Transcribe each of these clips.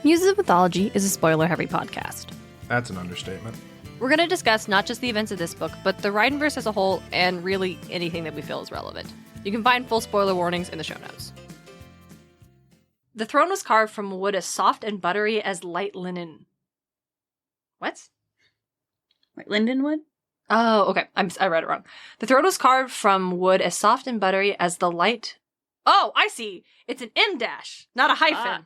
Muses of Mythology is a spoiler-heavy podcast. That's an understatement. We're going to discuss not just the events of this book, but the Rhineverse as a whole, and really anything that we feel is relevant. You can find full spoiler warnings in the show notes. The throne was carved from wood as soft and buttery as light linen. What? Like lindenwood? Oh, okay. I read it wrong. The throne was carved from wood as soft and buttery as the light... Oh, I see. It's an M dash, not a hyphen.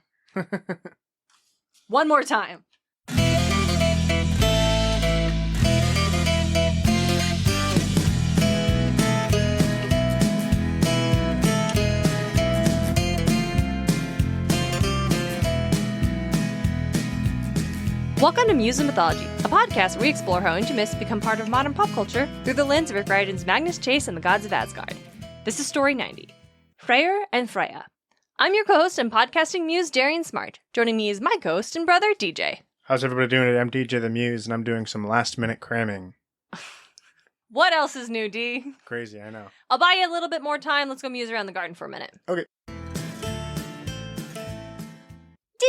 One more time. Welcome to Muses of Mythology, a podcast where we explore how ancient myths become part of modern pop culture through the lens of Rick Riordan's Magnus Chase and the Gods of Asgard. This is Story 90, Freyr and Freyja. I'm your co-host and podcasting muse, Darian Smart. Joining me is my co-host and brother, DJ. How's everybody doing? I'm DJ the Muse, and I'm doing some last-minute cramming. What else is new, D? Crazy, I know. I'll buy you a little bit more time. Let's go muse around the garden for a minute. Okay.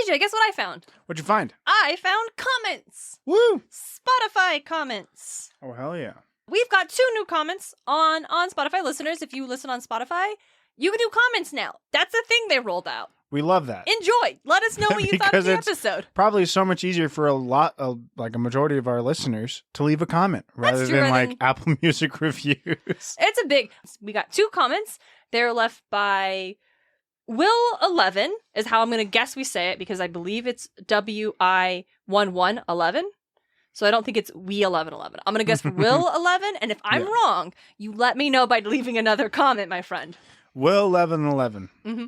DJ, guess what I found? What'd you find? I found comments. Woo! Spotify comments. Oh, hell yeah. We've got 2 new comments on Spotify. Listeners, if you listen on Spotify, you can do comments now. That's a thing they rolled out. We love that. Enjoy. Let us know what you thought of the it's episode. Probably so much easier for a majority of our listeners to leave a comment rather than like Apple Music reviews. It's a big... We got 2 comments. They're left by... Will11 is how I'm going to guess we say it, because I believe it's WI1111. So I don't think it's We1111. I'm going to guess Will11, and if I'm wrong, you let me know by leaving another comment, my friend. Will1111. Mm-hmm.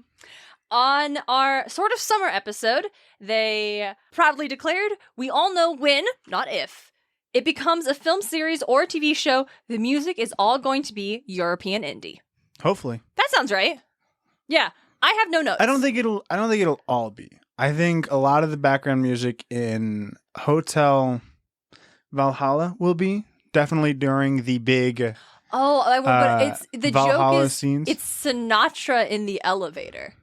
On our sort of summer episode, they proudly declared, we all know when, not if, it becomes a film series or a TV show, the music is all going to be European indie. Hopefully. That sounds right. Yeah. I have no notes. I don't think it'll all be. I think a lot of the background music in Hotel Valhalla will be definitely during the big but it's the Valhalla joke is scenes. It's Sinatra in the elevator.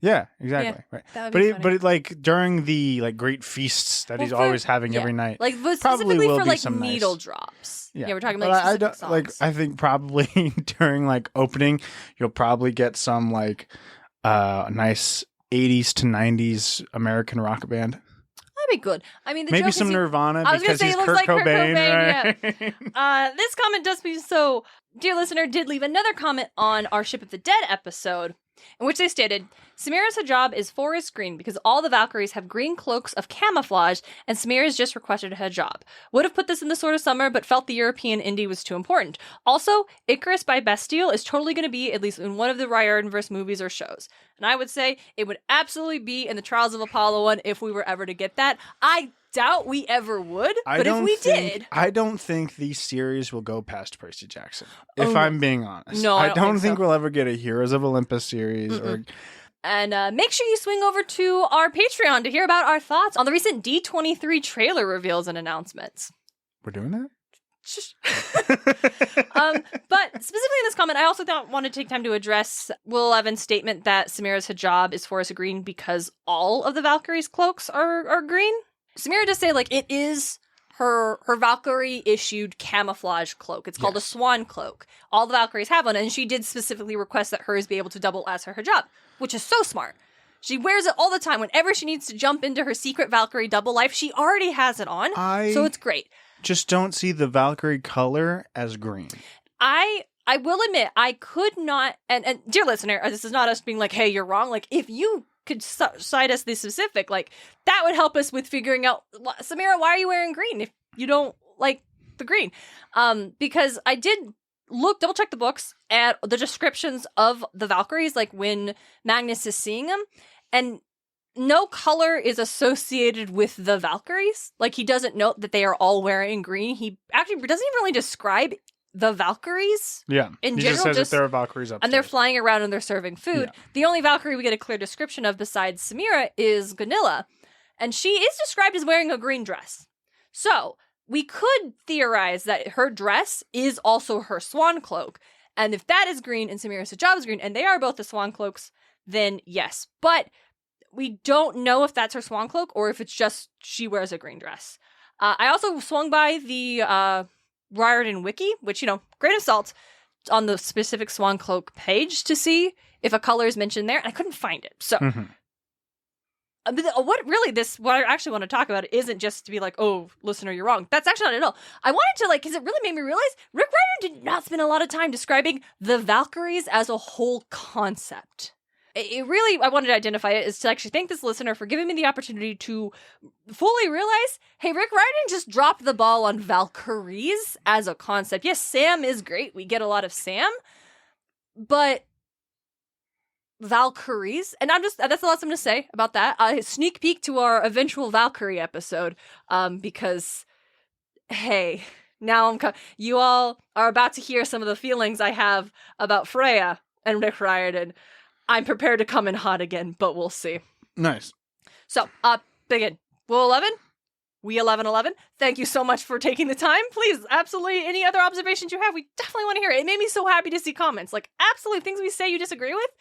Yeah, exactly. Yeah, right. That would be funny. But it, like during the great feasts that he's always having every night. Like specifically for like some needle nice drops. Yeah, we're talking about I don't songs. I think probably during like opening, you'll probably get some like nice 80s to 90s American rock band. That'd be good. I mean, maybe some Nirvana because he's looks Kurt like Cobain. Right? Yeah. This comment does me so. Dear listener, did leave another comment on our Ship of the Dead episode, in which they stated, Samira's hijab is forest green because all the Valkyries have green cloaks of camouflage, and Samira's just requested a hijab. Would have put this in the Sword of Summer, but felt the European indie was too important. Also, Icarus by Bastille is totally going to be at least in one of the Riordanverse movies or shows. And I would say it would absolutely be in the Trials of Apollo one if we were ever to get that. I doubt we ever would, but if we did... I don't think the series will go past Percy Jackson, if I'm being honest. No, I don't think we'll ever get a Heroes of Olympus series. And make sure you swing over to our Patreon to hear about our thoughts on the recent D23 trailer reveals and announcements. We're doing that? But specifically in this comment, I also want to take time to address Will Evans' statement that Samira's hijab is forest green because all of the Valkyries' cloaks are green. Samira does say, like, it is her Valkyrie-issued camouflage cloak. It's called a swan cloak. All the Valkyries have one, and she did specifically request that hers be able to double as her hijab, which is so smart. She wears it all the time. Whenever she needs to jump into her secret Valkyrie double life, she already has it on, so it's great. Just don't see the Valkyrie color as green. I will admit, I could not, and dear listener, this is not us being like, hey, you're wrong. Like, if you could cite us the specific, like, that would help us with figuring out, Samira, why are you wearing green if you don't like the green? Because I did double check the books at the descriptions of the Valkyries, like when Magnus is seeing them, and no color is associated with the Valkyries. Like, he doesn't note that they are all wearing green. He actually doesn't even really describe the Valkyries. Yeah. In he general, just says that there are Valkyries upstairs. And they're flying around and they're serving food. Yeah. The only Valkyrie we get a clear description of besides Samira is Gunilla. And she is described as wearing a green dress. So, we could theorize that her dress is also her swan cloak. And if that is green and Samira's hijab is green, and they are both the swan cloaks, then yes. But We don't know if that's her swan cloak or if it's just she wears a green dress. I also swung by the Riordan wiki, which, grain of salt, on the specific swan cloak page to see if a color is mentioned there, and I couldn't find it. So, what I actually want to talk about isn't just to be like, oh, listener, you're wrong. That's actually not at all. I wanted to, because it really made me realize Rick Riordan did not spend a lot of time describing the Valkyries as a whole concept. I wanted to identify it is to actually thank this listener for giving me the opportunity to fully realize, hey, Rick Riordan just dropped the ball on Valkyries as a concept. Yes, Sam is great. We get a lot of Sam, but Valkyries, and that's the last I'm going to say about that. Sneak peek to our eventual Valkyrie episode, because, hey, now you all are about to hear some of the feelings I have about Freyja and Rick Riordan. I'm prepared to come in hot again, but we'll see. Nice. So, begin. Will 11? We 11. Thank you so much for taking the time. Please, absolutely, any other observations you have, we definitely want to hear it. It made me so happy to see comments. Absolutely, things we say you disagree with.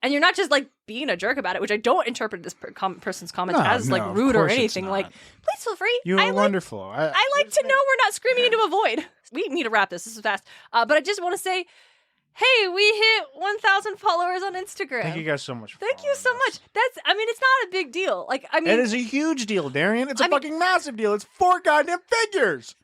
And you're not just, being a jerk about it, which I don't interpret this person's comments as, rude or anything. Please feel free. You are wonderful. I like to know we're not screaming into a void. We need to wrap this. This is fast. But I just want to say, hey, we hit 1,000 followers on Instagram. Thank you guys so much. Thank you so much. It's not a big deal. It is a huge deal, Darian. It's a fucking massive deal. It's 4 goddamn figures.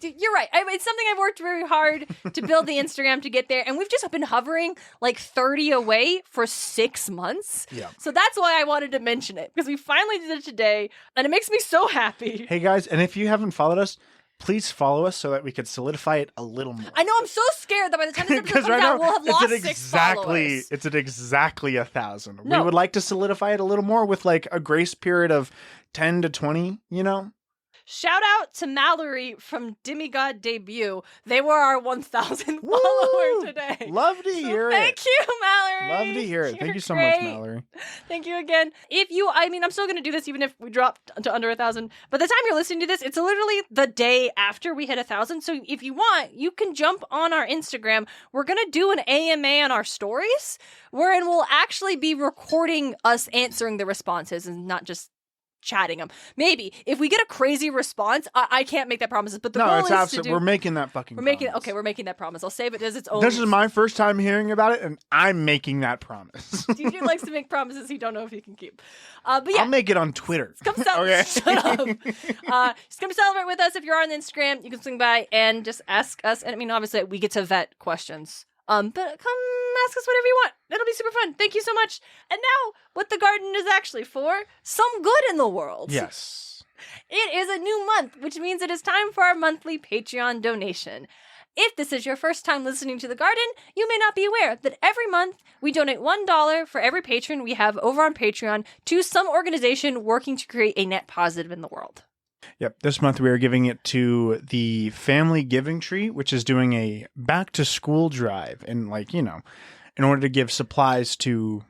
You're right. It's something I've worked very hard to build the Instagram to get there, and we've just been hovering 30 away for 6 months. Yeah. So that's why I wanted to mention it, because we finally did it today, and it makes me so happy. Hey guys, and if you haven't followed us, please follow us so that we could solidify it a little more. I know, I'm so scared that by the time this episode comes out, we'll have lost 6 followers. It's at exactly 1,000. No. We would like to solidify it a little more with a grace period of 10 to 20, Shout out to Mallory from Demigod Debut. They were our 1,000th follower today. Love to hear it. Thank you, Mallory. Love to hear it. You're Thank you so great. much, Mallory. Thank you again. I'm still going to do this even if we drop to under 1,000. By the time you're listening to this, it's literally the day after we hit 1,000. So if you want, you can jump on our Instagram. We're going to do an AMA on our stories, wherein we'll actually be recording us answering the responses and not just chatting them. Maybe if we get a crazy response, I can't make that promise. But the goal is to do. We're making that fucking. We're making that promise. I'll save it as its own. This is my first time hearing about it, and I'm making that promise. DJ likes to make promises he don't know if he can keep. But yeah, I'll make it on Twitter. Come celebrate. Shut up. Just come celebrate with us if you're on Instagram. You can swing by and just ask us. And obviously, we get to vet questions. But come ask us whatever you want. It'll be super fun. Thank you so much. And now, what the garden is actually for, some good in the world. Yes. It is a new month, which means it is time for our monthly Patreon donation. If this is your first time listening to The Garden, you may not be aware that every month we donate $1 for every patron we have over on Patreon to some organization working to create a net positive in the world. Yep. This month we are giving it to the Family Giving Tree, which is doing a back to school drive and in order to give supplies to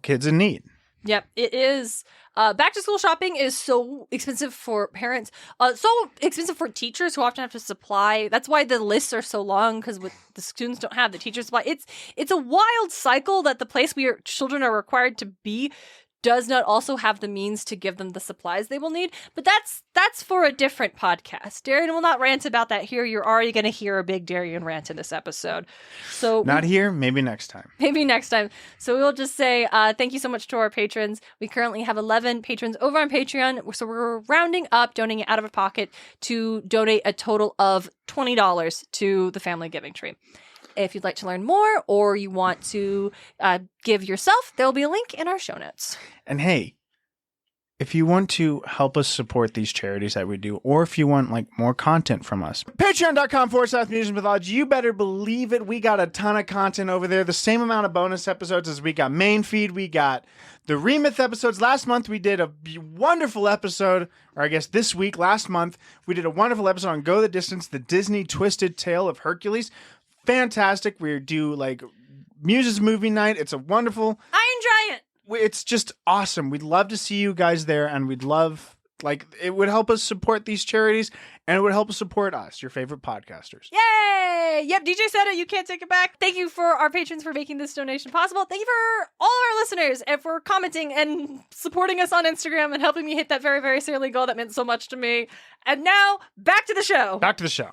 kids in need. Yep. It is. Back to school shopping is so expensive for parents, so expensive for teachers who often have to supply. That's why the lists are so long, because the students don't have the teachers supply. It's a wild cycle that the place where children are required to be does not also have the means to give them the supplies they will need. But that's for a different podcast. Darian will not rant about that here. You're already going to hear a big Darian rant in this episode. So not here, maybe next time. Maybe next time. So we'll just say thank you so much to our patrons. We currently have 11 patrons over on Patreon. So we're rounding up, donating out of our pocket to donate a total of $20 to the Family Giving Tree. If you'd like to learn more or you want to give yourself, there'll be a link in our show notes. And hey, if you want to help us support these charities that we do, or if you want more content from us, patreon.com/Museum Mythology, you better believe it. We got a ton of content over there. The same amount of bonus episodes as we got main feed. We got the Remyth episodes. Last month we did a wonderful episode, or I guess this week, last month, we did a wonderful episode on Go the Distance, the Disney Twisted Tale of Hercules. Fantastic. We do Muse's movie night. It's a wonderful. Iron Giant. It's just awesome. We'd love to see you guys there, and we'd love Like, it would help us support these charities, and it would help us support us, your favorite podcasters. Yay! Yep, DJ said it. You can't take it back. Thank you for our patrons for making this donation possible. Thank you for all our listeners and for commenting and supporting us on Instagram and helping me hit that very, very silly goal that meant so much to me. And now, back to the show. Back to the show.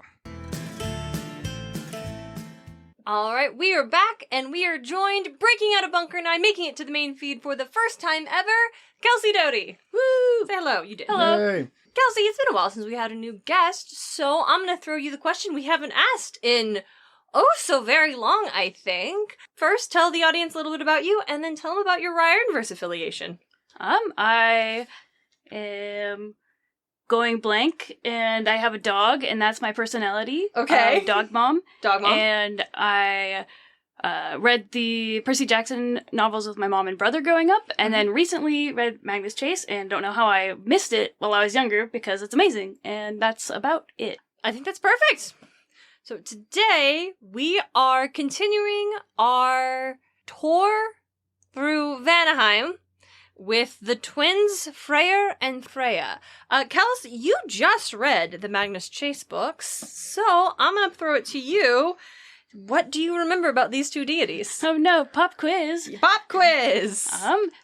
All right, we are back, and we are joined, breaking out of Bunker 9, making it to the main feed for the first time ever, Kelsey Dody. Woo! Say hello. You did. Hello. Hey. Kelsey, it's been a while since we had a new guest, so I'm going to throw you the question we haven't asked in so very long, I think. First, tell the audience a little bit about you, and then tell them about your Riordanverse affiliation. I am going blank, and I have a dog, and that's my personality. Okay. Dog mom. Dog mom. And I read the Percy Jackson novels with my mom and brother growing up, and then recently read Magnus Chase, and don't know how I missed it while I was younger, because it's amazing, and that's about it. I think that's perfect. So today, we are continuing our tour through Valheim with the twins Freyr and Freyja. Kels, you just read the Magnus Chase books, so I'm going to throw it to you. What do you remember about these two deities? Oh no, pop quiz. Pop quiz!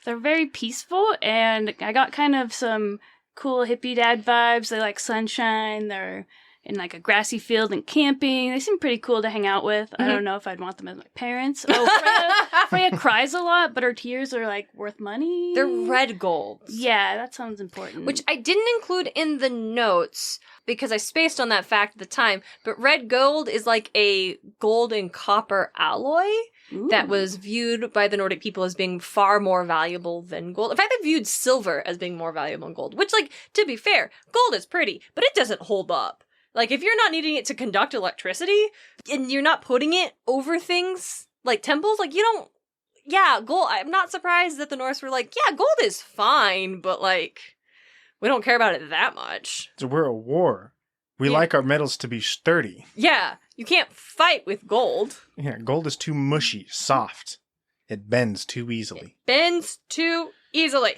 They're very peaceful, and I got kind of some cool hippie dad vibes. They like sunshine, they're in like a grassy field and camping. They seem pretty cool to hang out with. I don't know if I'd want them as my parents. Oh, Freyja cries a lot, but her tears are like worth money. They're red golds. Yeah, that sounds important. Which I didn't include in the notes because I spaced on that fact at the time, but red gold is like a gold and copper alloy that was viewed by the Nordic people as being far more valuable than gold. In fact, they viewed silver as being more valuable than gold, which, like, to be fair, gold is pretty, but it doesn't hold up. Like, if you're not needing it to conduct electricity, and you're not putting it over things like temples, like, you don't... Yeah, gold... I'm not surprised that the Norse were like, yeah, gold is fine, but, like, we don't care about it that much. So we're a war. We like our metals to be sturdy. Yeah, you can't fight with gold. Yeah, gold is too mushy, soft. It bends too easily. Bends too easily.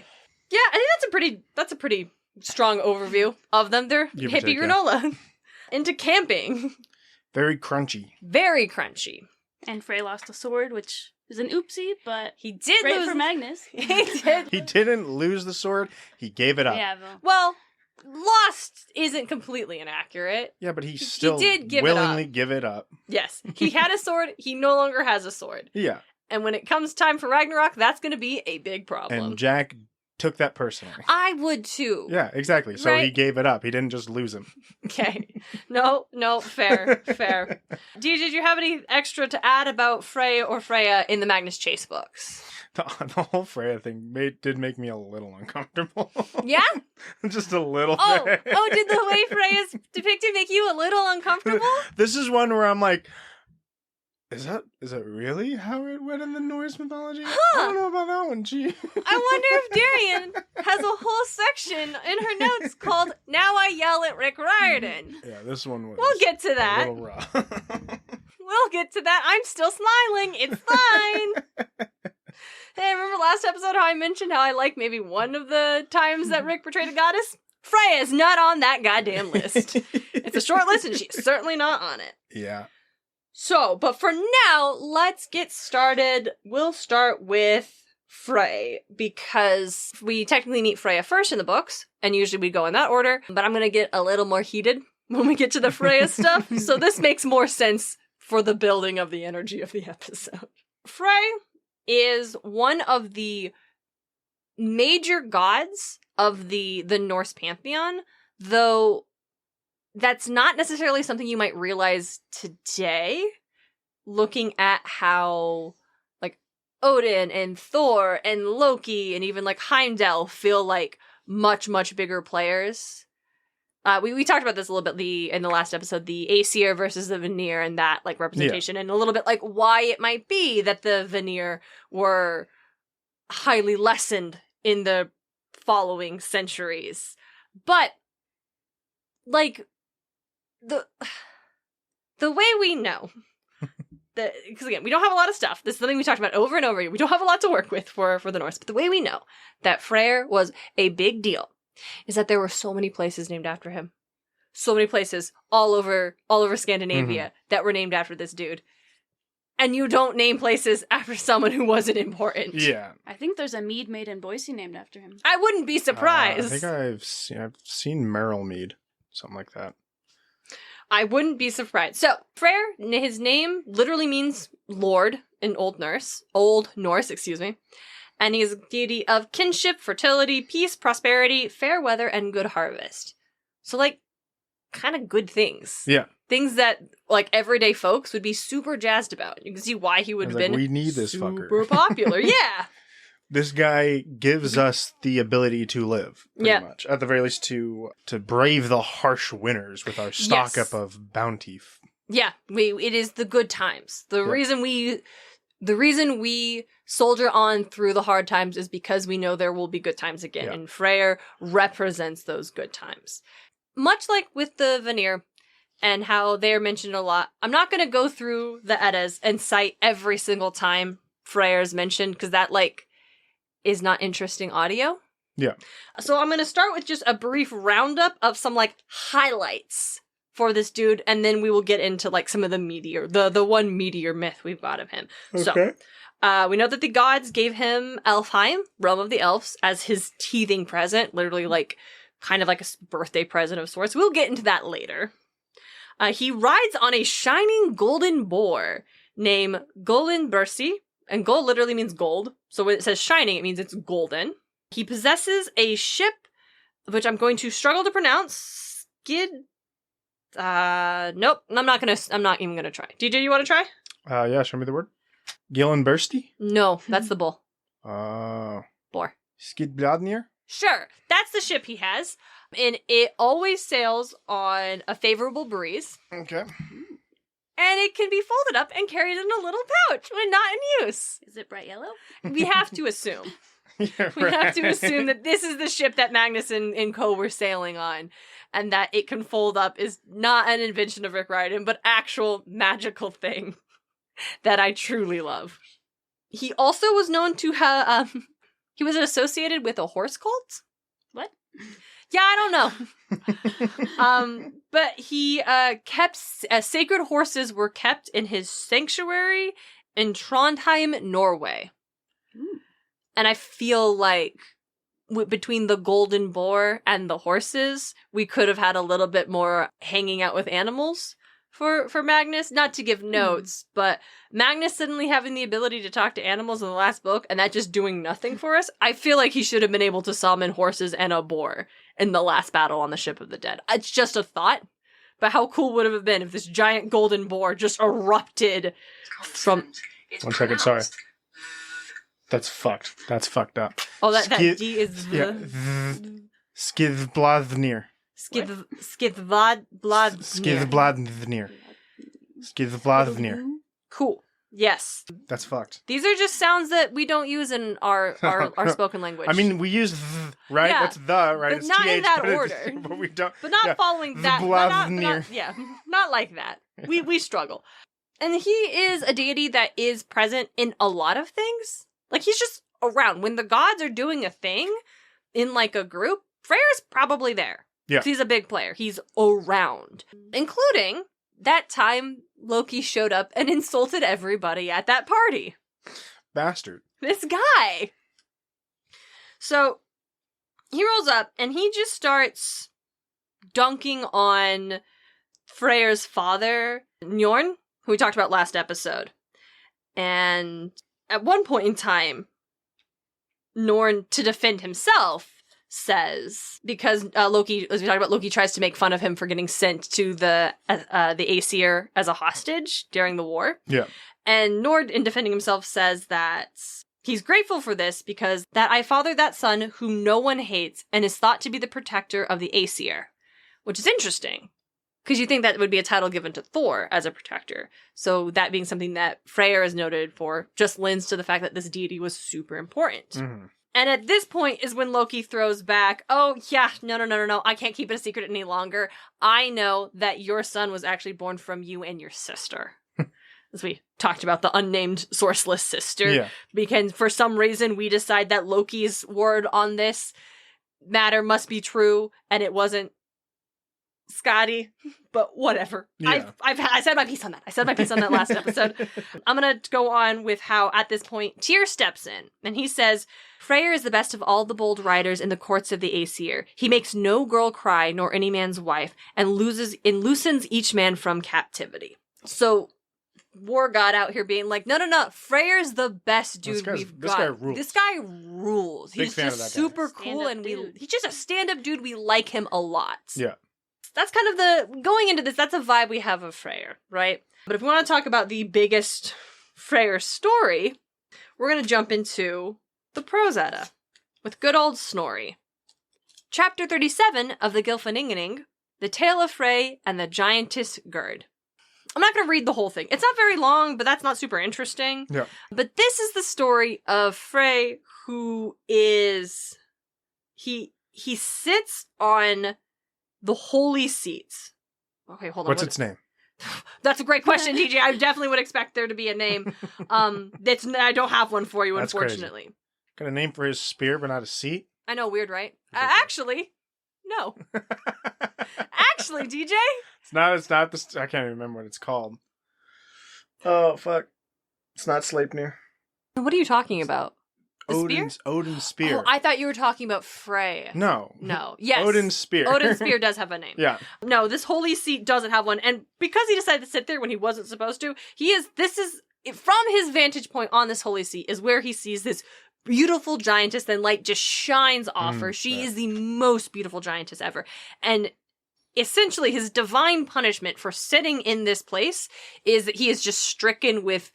Yeah, I think that's a pretty strong overview of them. They're Give or hippie take, yeah. granola. Into camping. Very crunchy. Very crunchy. And Frey lost a sword, which is an oopsie, but He did great lose for Magnus. He did. He didn't lose the sword. He gave it up. Yeah, Well, lost isn't completely inaccurate. Yeah, but he still did give it willingly up. give it up. Yes, he had a sword. He no longer has a sword. Yeah. And when it comes time for Ragnarok, that's going to be a big problem. And Jack took that personally. I would too. Yeah, exactly. So Right. he gave it up. He didn't just lose him. Okay. No, fair. Did you have any extra to add about Frey or Freyja in the Magnus Chase books? The whole Freya thing did make me a little uncomfortable. Yeah? Just a little Oh, bit. did the way Freyja's depicted make you a little uncomfortable? This is one where I'm like, is that really how it went in the Norse mythology? I don't know about that one, gee. I wonder if Darian has a whole section in her notes called Now I Yell at Rick Riordan. Yeah, this one was We'll get to a that. little raw. We'll get to that. I'm still smiling. It's fine. Hey, remember last episode how I mentioned how I like maybe one of the times that Rick portrayed a goddess? Freyja is not on that goddamn list. It's a short list and she's certainly not on it. Yeah. So, but for now, let's get started. We'll start with Frey, because we technically meet Freyja first in the books, and usually we go in that order, but I'm going to get a little more heated when we get to the Freyja stuff, so this makes more sense for the building of the energy of the episode. Frey is one of the major gods of the Norse pantheon, though that's not necessarily something you might realize today, looking at how, like, Odin and Thor and Loki and even, like, Heimdall feel like much, much bigger players. We talked about this a little bit in the last episode, the Aesir versus the Vanir and that, like, representation, and a little bit, like, why it might be that the Vanir were highly lessened in the following centuries. But, like, the way we know, because again, we don't have a lot of stuff. This is something we talked about over and over again. We don't have a lot to work with for the Norse, but the way we know that Freyr was a big deal is that there were so many places named after him. So many places all over Scandinavia that were named after this dude. And you don't name places after someone who wasn't important. Yeah. I think there's a mead made in Boise named after him. I wouldn't be surprised. I think I've seen Merrill Mead, something like that. I wouldn't be surprised. So, Freyr, his name literally means Lord in Old Norse, and he is a deity of kinship, fertility, peace, prosperity, fair weather, and good harvest. So, like, kind of good things. Yeah. Things that, like, everyday folks would be super jazzed about. You can see why he would have been we need this super fucker. popular. Yeah. This guy gives us the ability to live, pretty much. At the very least, to brave the harsh winters with our stock up of bounty. Yeah, it is the good times. The reason we soldier on through the hard times is because we know there will be good times again, and Freyr represents those good times. Much like with the Vanir and how they're mentioned a lot, I'm not going to go through the Eddas and cite every single time Freyr's mentioned, because that, like, is not interesting audio. Yeah. So I'm going to start with just a brief roundup of some, like, highlights for this dude, and then we will get into, like, some of the the one meteor myth we've got of him. Okay. So, we know that the gods gave him Elfheim, realm of the elves, as his teething present, literally, like, kind of like a birthday present of sorts. We'll get into that later. He rides on a shining golden boar named Golinbursi, and gold literally means gold. So when it says shining, it means it's golden. He possesses a ship, which I'm going to struggle to pronounce. Nope, I'm not even gonna try. DJ, you want to try? Yeah, show me the word. Gillenbursty? No, that's the bull. Boar. Skidbladnir? Sure, that's the ship he has, and it always sails on a favorable breeze. Okay. And it can be folded up and carried in a little pouch when not in use. Is it bright yellow? We have to assume. Yeah, We have to assume that this is the ship that Magnus and co were sailing on, and that it can fold up is not an invention of Rick Riordan, but actual magical thing that I truly love. He also was known to have, he was associated with a horse cult? What? Yeah, I don't know. But he kept sacred horses were kept in his sanctuary in Trondheim, Norway. Ooh. And I feel like between the golden boar and the horses, we could have had a little bit more hanging out with animals for Magnus. Not to give notes, but Magnus suddenly having the ability to talk to animals in the last book and that just doing nothing for us. I feel like he should have been able to summon horses and a boar in the last battle on the Ship of the Dead. It's just a thought, but how cool would it have been if this giant golden boar just erupted from... 1 second, sorry. That's fucked. That's fucked up. Oh, that D is... Yeah. Skidbladnir. Skidbladnir. Cool. Yes. That's fucked. These are just sounds that we don't use in our spoken language. I mean, we use right? Yeah. That's the, right? But It's not TH, in that but order. But we don't. But not following that. Vladimir. Not like that. We struggle. And he is a deity that is present in a lot of things. Like, he's just around. When the gods are doing a thing in, like, a group, Freyr's probably there. Yeah. 'Cause he's a big player. He's around. Including that time Loki showed up and insulted everybody at that party. Bastard. This guy. So, he rolls up and he just starts dunking on Freyr's father, Njorn, who we talked about last episode. And at one point in time, Norn, to defend himself, says, because Loki, as we talked about, Loki tries to make fun of him for getting sent to the Aesir as a hostage during the war. Yeah. And Nord, in defending himself, says that he's grateful for this because that I fathered that son whom no one hates and is thought to be the protector of the Aesir, which is interesting. Because you think that would be a title given to Thor as a protector. So that being something that Freyr is noted for just lends to the fact that this deity was super important. Mm-hmm. And at this point is when Loki throws back, oh, yeah, no, I can't keep it a secret any longer. I know that your son was actually born from you and your sister. As we talked about the unnamed sourceless sister. Yeah. Because for some reason we decide that Loki's word on this matter must be true, and it wasn't Scotty, but whatever. Yeah. I said my piece on that. I said my piece on that last episode. I'm going to go on with how, at this point, Tyr steps in, and he says, Freyr is the best of all the bold riders in the courts of the Aesir. He makes no girl cry, nor any man's wife, and loosens each man from captivity. So, war god out here being like, no, Freyr's the best dude we've got. This guy rules. This guy rules. Big He's fan of just that guy. super cool, Stand-up and dude. he's just a stand-up dude. We like him a lot. Yeah. That's kind of going into this, that's a vibe we have of Freyr, right? But if we want to talk about the biggest Freyr story, we're going to jump into the Prose Edda with good old Snorri. Chapter 37 of the Gylfaginning, The Tale of Frey and the Giantess Gerd. I'm not going to read the whole thing. It's not very long, but that's not super interesting. Yeah. But this is the story of Frey, who is... He sits on the holy seats. Okay, hold on. What's its name? That's a great question, DJ. I definitely would expect there to be a name. I don't have one for you, That's unfortunately. crazy. Got a name for his spear, but not a seat? I know, weird, right? Ridiculous. Actually, no. Actually, DJ? It's not this. I can't even remember what it's called. Oh, fuck. It's not Sleipnir. What are you talking about? The spear? Odin's spear. Oh, I thought you were talking about Frey. No. Yes. Odin's spear. Odin's spear does have a name. Yeah. No, this holy seat doesn't have one. And because he decided to sit there when he wasn't supposed to, this is, from his vantage point on this holy seat, is where he sees this beautiful giantess, and light just shines off her. She is the most beautiful giantess ever. And essentially, his divine punishment for sitting in this place is that he is just stricken with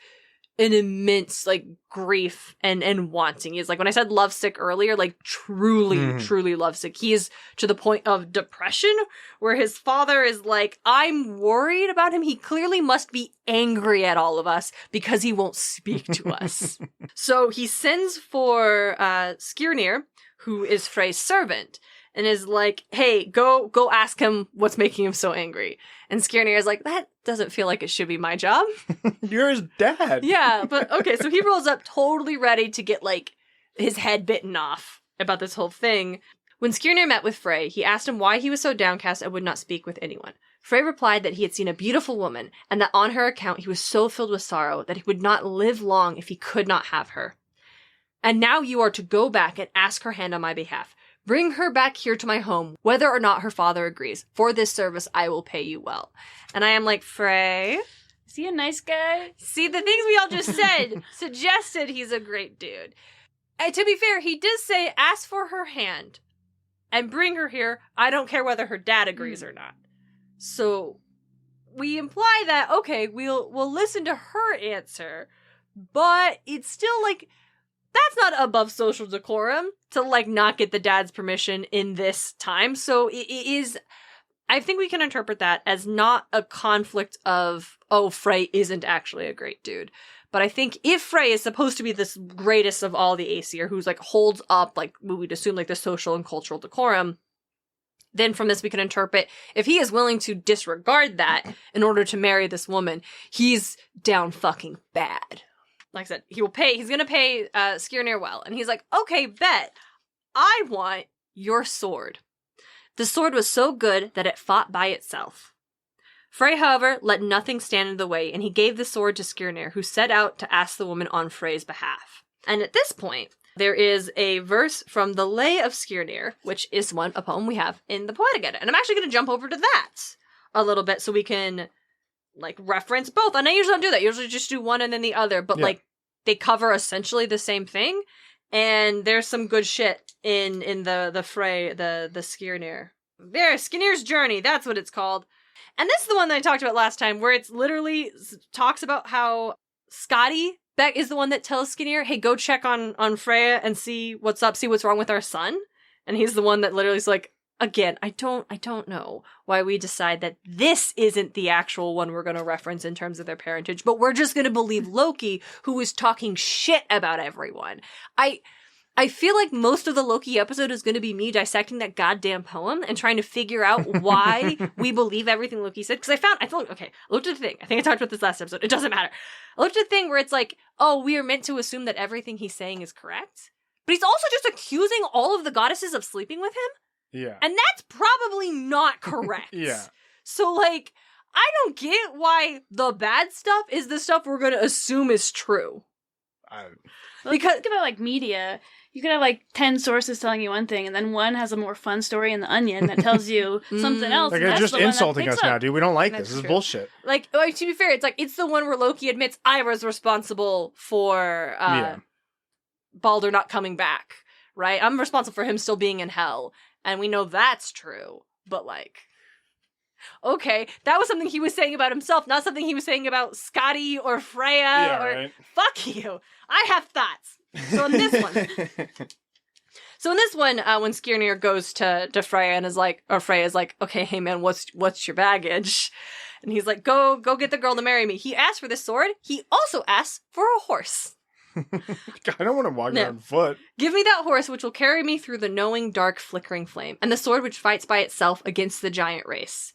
an immense, like, grief and wanting. He's like, when I said lovesick earlier, like, truly lovesick. He is to the point of depression, where his father is like, I'm worried about him. He clearly must be angry at all of us because he won't speak to us. So he sends for Skirnir, who is Frey's servant, and is like, hey, go ask him what's making him so angry. And Skirnir is like, that doesn't feel like it should be my job. You're his dad. Yeah, but okay, so he rolls up totally ready to get, like, his head bitten off about this whole thing. When Skirnir met with Frey, he asked him why he was so downcast and would not speak with anyone. Frey replied that he had seen a beautiful woman, and that on her account he was so filled with sorrow that he would not live long if he could not have her. And now you are to go back and ask her hand on my behalf. Bring her back here to my home, whether or not her father agrees. For this service, I will pay you well. And I am like, Frey? Is he a nice guy? See, the things we all just said suggested he's a great dude. And to be fair, he did say, ask for her hand and bring her here. I don't care whether her dad agrees or not. So we imply that, okay, we'll listen to her answer, but it's still like, that's not above social decorum to, like, not get the dad's permission in this time. So it is, I think we can interpret that as not a conflict of, oh, Frey isn't actually a great dude. But I think if Frey is supposed to be this greatest of all the Aesir, who's, like, holds up, like, we would assume, like, the social and cultural decorum, then from this we can interpret, if he is willing to disregard that in order to marry this woman, he's down fucking bad. Like I said, he's gonna pay Skirnir well. And he's like, okay, bet. I want your sword. The sword was so good that it fought by itself. Frey, however, let nothing stand in the way, and he gave the sword to Skirnir, who set out to ask the woman on Frey's behalf. And at this point, there is a verse from the Lay of Skirnir, which is a poem we have in the Poetic Edda. And I'm actually gonna jump over to that a little bit so we can, like, reference both. And I usually don't do that. I usually just do one and then the other. But, like, they cover essentially the same thing. And there's some good shit in the Frey, the Skirnir. There, Skirnir's Journey. That's what it's called. And this is the one that I talked about last time, where it's literally talks about how Scotty Beck is the one that tells Skirnir, hey, go check on Freyja and see what's up, see what's wrong with our son. And he's the one that literally is like, again, I don't know why we decide that this isn't the actual one we're going to reference in terms of their parentage, but we're just going to believe Loki, who is talking shit about everyone. I feel like most of the Loki episode is going to be me dissecting that goddamn poem and trying to figure out why we believe everything Loki said. Because I looked at the thing. I think I talked about this last episode. It doesn't matter. I looked at the thing where it's like, oh, we are meant to assume that everything he's saying is correct. but he's also just accusing all of the goddesses of sleeping with him. Yeah. And that's probably not correct. Yeah. So, like, I don't get why the bad stuff is the stuff we're going to assume is true. Because think about, like, media. You could have, like, 10 sources telling you one thing, and then one has a more fun story in The Onion that tells you something else. Like, and they're that's just the one that insulting picks us now, up. dude. We don't like That's this. This is true. bullshit. Like, to be fair, it's like, it's the one where Loki admits I was responsible for Baldur not coming back, right? I'm responsible for him still being in hell, and we know that's true, but, like... Okay, that was something he was saying about himself, not something he was saying about Scotty or Freyja Right. Fuck you. I have thoughts. So in this one, when Skirnir goes to Freyja and is like, or Freyja is like, okay, hey man, what's your baggage? And he's like, go get the girl to marry me. He asks for this sword. He also asks for a horse. I don't want to walk on foot. Give me that horse which will carry me through the knowing, dark, flickering flame, and the sword which fights by itself against the giant race.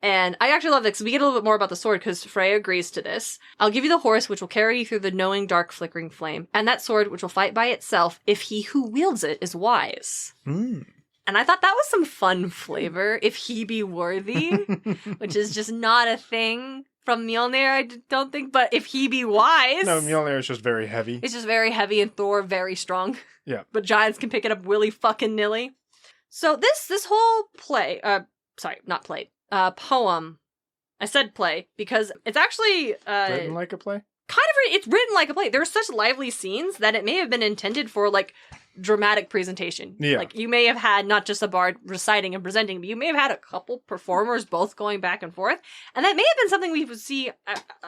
And I actually love this because we get a little bit more about the sword because Freyja agrees to this. I'll give you the horse which will carry you through the knowing, dark, flickering flame, and that sword which will fight by itself if he who wields it is wise. Mm. And I thought that was some fun flavor, if he be worthy, which is just not a thing from Mjolnir, I don't think, but if he be wise. No, Mjolnir is just very heavy. It's just very heavy and Thor very strong. Yeah. But giants can pick it up willy fucking nilly. So this whole play, poem, I said play, because it's actually Written like a play? it's written like a play. There's such lively scenes that it may have been intended for, like, dramatic presentation. Yeah. Like, you may have had not just a bard reciting and presenting, but you may have had a couple performers both going back and forth. And that may have been something we would see,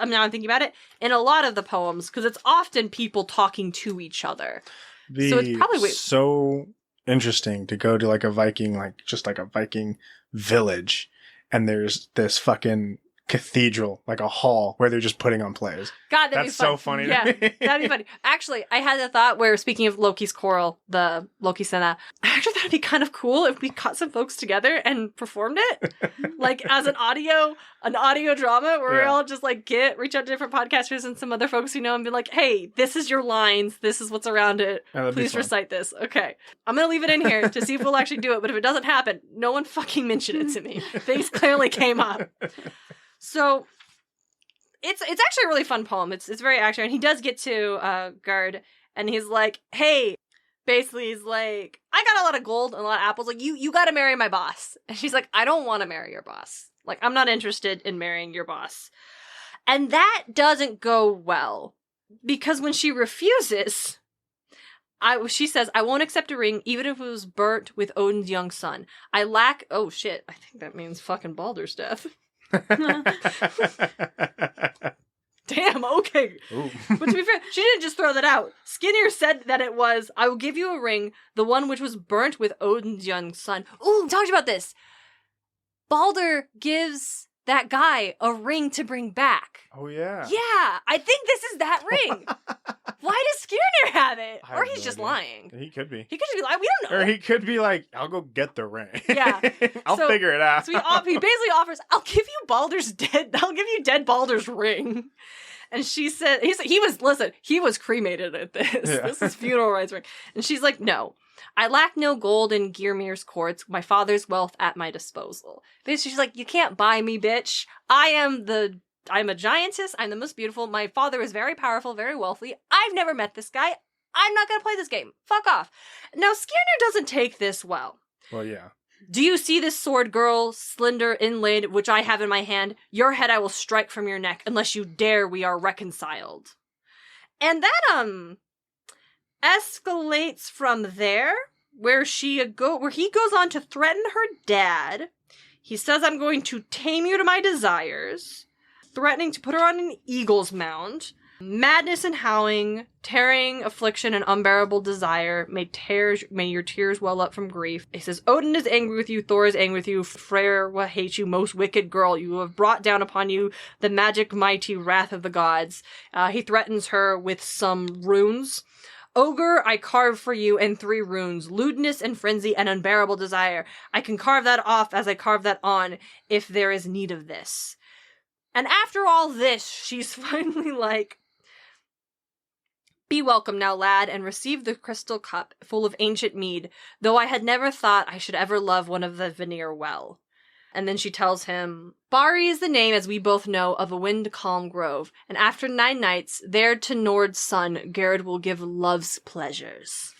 now I'm thinking about it, in a lot of the poems, because it's often people talking to each other. So it's probably so interesting to go to, like, a Viking, like, just like a Viking village, and there's this fucking cathedral, like a hall, where they're just putting on plays. God, that'd be That's fun. so funny to Yeah, me. that'd be funny. Actually, I had a thought where, speaking of Loki's choral, the Loki Sena, I actually thought it'd be kind of cool if we got some folks together and performed it, like as an audio drama where we all just like reach out to different podcasters and some other folks we know and be like, hey, this is your lines, this is what's around it. Please recite this. Okay. I'm gonna leave it in here to see if we'll actually do it, but if it doesn't happen, no one fucking mention it to me. Things clearly came up. So it's actually a really fun poem. It's very accurate. And he does get to Gerd, and he's like, hey, basically he's like, I got a lot of gold and a lot of apples. Like, you got to marry my boss. And she's like, I don't want to marry your boss. Like, I'm not interested in marrying your boss. And that doesn't go well, because when she refuses, she says, I won't accept a ring, even if it was burnt with Odin's young son. Oh shit, I think that means fucking Baldur's death. Damn, okay. Ooh. But to be fair, she didn't just throw that out. Skinner said that it was, I will give you a ring, the one which was burnt with Odin's young son. Ooh, talked about this. Baldur gives that guy a ring to bring back. Oh, yeah. Yeah, I think this is that ring. Why does Skirnir have it? I Or have he's no just idea. lying. He could be. He could just be lying. We don't know. Or he could be like, I'll go get the ring. Yeah. I'll So- figure it out. So he basically offers, I'll give you dead Baldur's ring. And she said, he was cremated at this. Yeah. This is funeral rites ring. And she's like, no, I lack no gold in Geirmir's courts, my father's wealth at my disposal. Basically, she's like, you can't buy me, bitch. I'm a giantess. I'm the most beautiful. My father is very powerful, very wealthy. I've never met this guy. I'm not going to play this game. Fuck off. Now, Skirnir doesn't take this well. Well, yeah. Do you see this sword, girl, slender, inlaid, which I have in my hand? Your head I will strike from your neck, unless you dare we are reconciled. And that, escalates from there, where he goes on to threaten her dad. He says, I'm going to tame you to my desires, threatening to put her on an eagle's mount. Madness and howling, tearing, affliction, and unbearable desire. May your tears well up from grief. He says, Odin is angry with you, Thor is angry with you, Freyr will hate you, most wicked girl. You have brought down upon you the magic mighty wrath of the gods. He threatens her with some runes. Ogre, I carve for you in 3 runes, lewdness and frenzy and unbearable desire. I can carve that off as I carve that on, if there is need of this. And after all this, she's finally like, Be welcome now, lad, and receive the crystal cup full of ancient mead, though I had never thought I should ever love one of the Vanir well. And then she tells him, Bari is the name, as we both know, of a wind-calm grove, and after 9 nights, there to Nord's son, Gerard will give love's pleasures.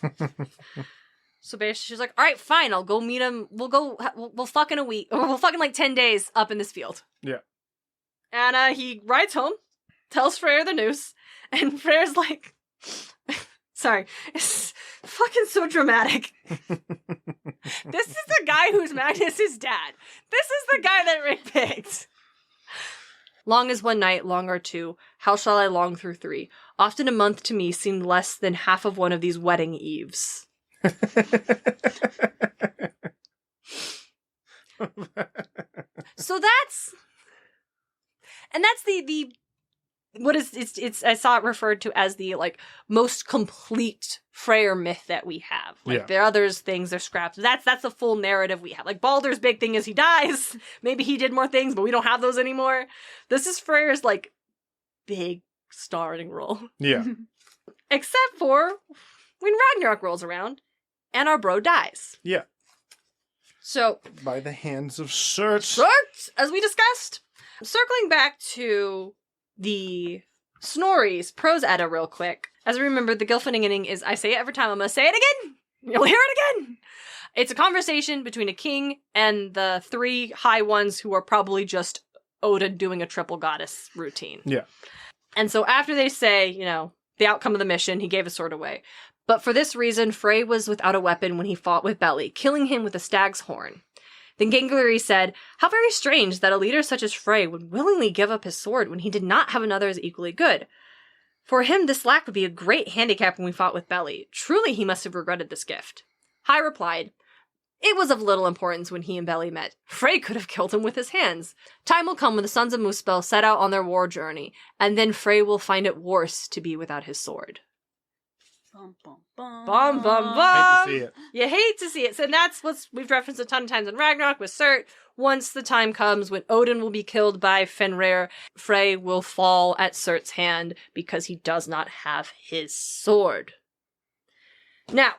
So basically she's like, all right, fine, I'll go meet him. We'll fuck in a week, or we'll fuck in like 10 days up in this field. Yeah. And he rides home, tells Freyr the news, and Freyr's like, sorry, it's fucking so dramatic. This is the guy who's Magnus' dad. This is the guy that Rick picked. Long as one night, long are 2. How shall I long through 3? Often a month to me seemed less than half of one of these wedding eves. So that's the what is it's I saw it referred to as the like most complete Freyr myth that we have. Like there are others things, they're scraps. That's the full narrative we have. Like Baldur's big thing is he dies. Maybe he did more things, but we don't have those anymore. This is Freyr's like big starting role. Yeah. Except for when Ragnarok rolls around and our bro dies. Yeah. So by the hands of Surt. Surt, as we discussed. Circling back to the Snorri's prose edda real quick. As I remember, the Gylfaginning is, I say it every time, I'm going to say it again. You'll hear it again. It's a conversation between a king and the 3 high ones who are probably just Odin doing a triple goddess routine. Yeah. And so after they say, you know, the outcome of the mission, he gave his sword away. But for this reason, Frey was without a weapon when he fought with Beli, killing him with a stag's horn. Then Gangleri said, how very strange that a leader such as Frey would willingly give up his sword when he did not have another as equally good. For him, this lack would be a great handicap when we fought with Beli. Truly, he must have regretted this gift. Hai replied, it was of little importance when he and Beli met. Frey could have killed him with his hands. Time will come when the sons of Muspel set out on their war journey, and then Frey will find it worse to be without his sword. Bum, bum, bum. Bum, bum, bum. Hate to see it. You hate to see it. So that's what we've referenced a ton of times in Ragnarok with Surt. Once the time comes when Odin will be killed by Fenrir, Frey will fall at Surt's hand because he does not have his sword. Now,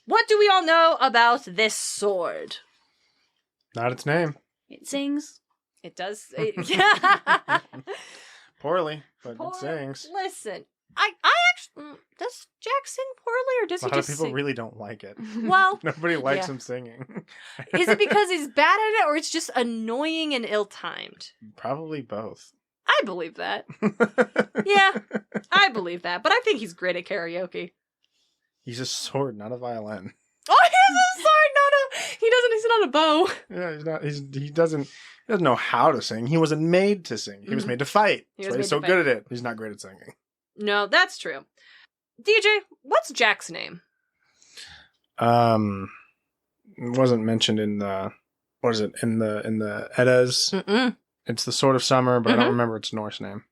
what do we all know about this sword? Not its name. It sings. It does. Poorly, but it sings. Listen, I actually, does Jack sing poorly or does A he lot just of people sing? really don't like it. Well, Nobody likes yeah. him singing. Is it because he's bad at it or it's just annoying and ill-timed? Probably both. I believe that. Yeah, I believe that. But I think he's great at karaoke. He's a sword, not a violin. Oh, he has a sword, he's not a bow. Yeah, he's not. He doesn't know how to sing. He wasn't made to sing. He was made to fight. That's why he's so good at it. He's not great at singing. No, that's true. DJ, what's Jack's name? It wasn't mentioned in the in the Eddas. Mm-mm. It's the Sword of Summer, but I don't remember its Norse name.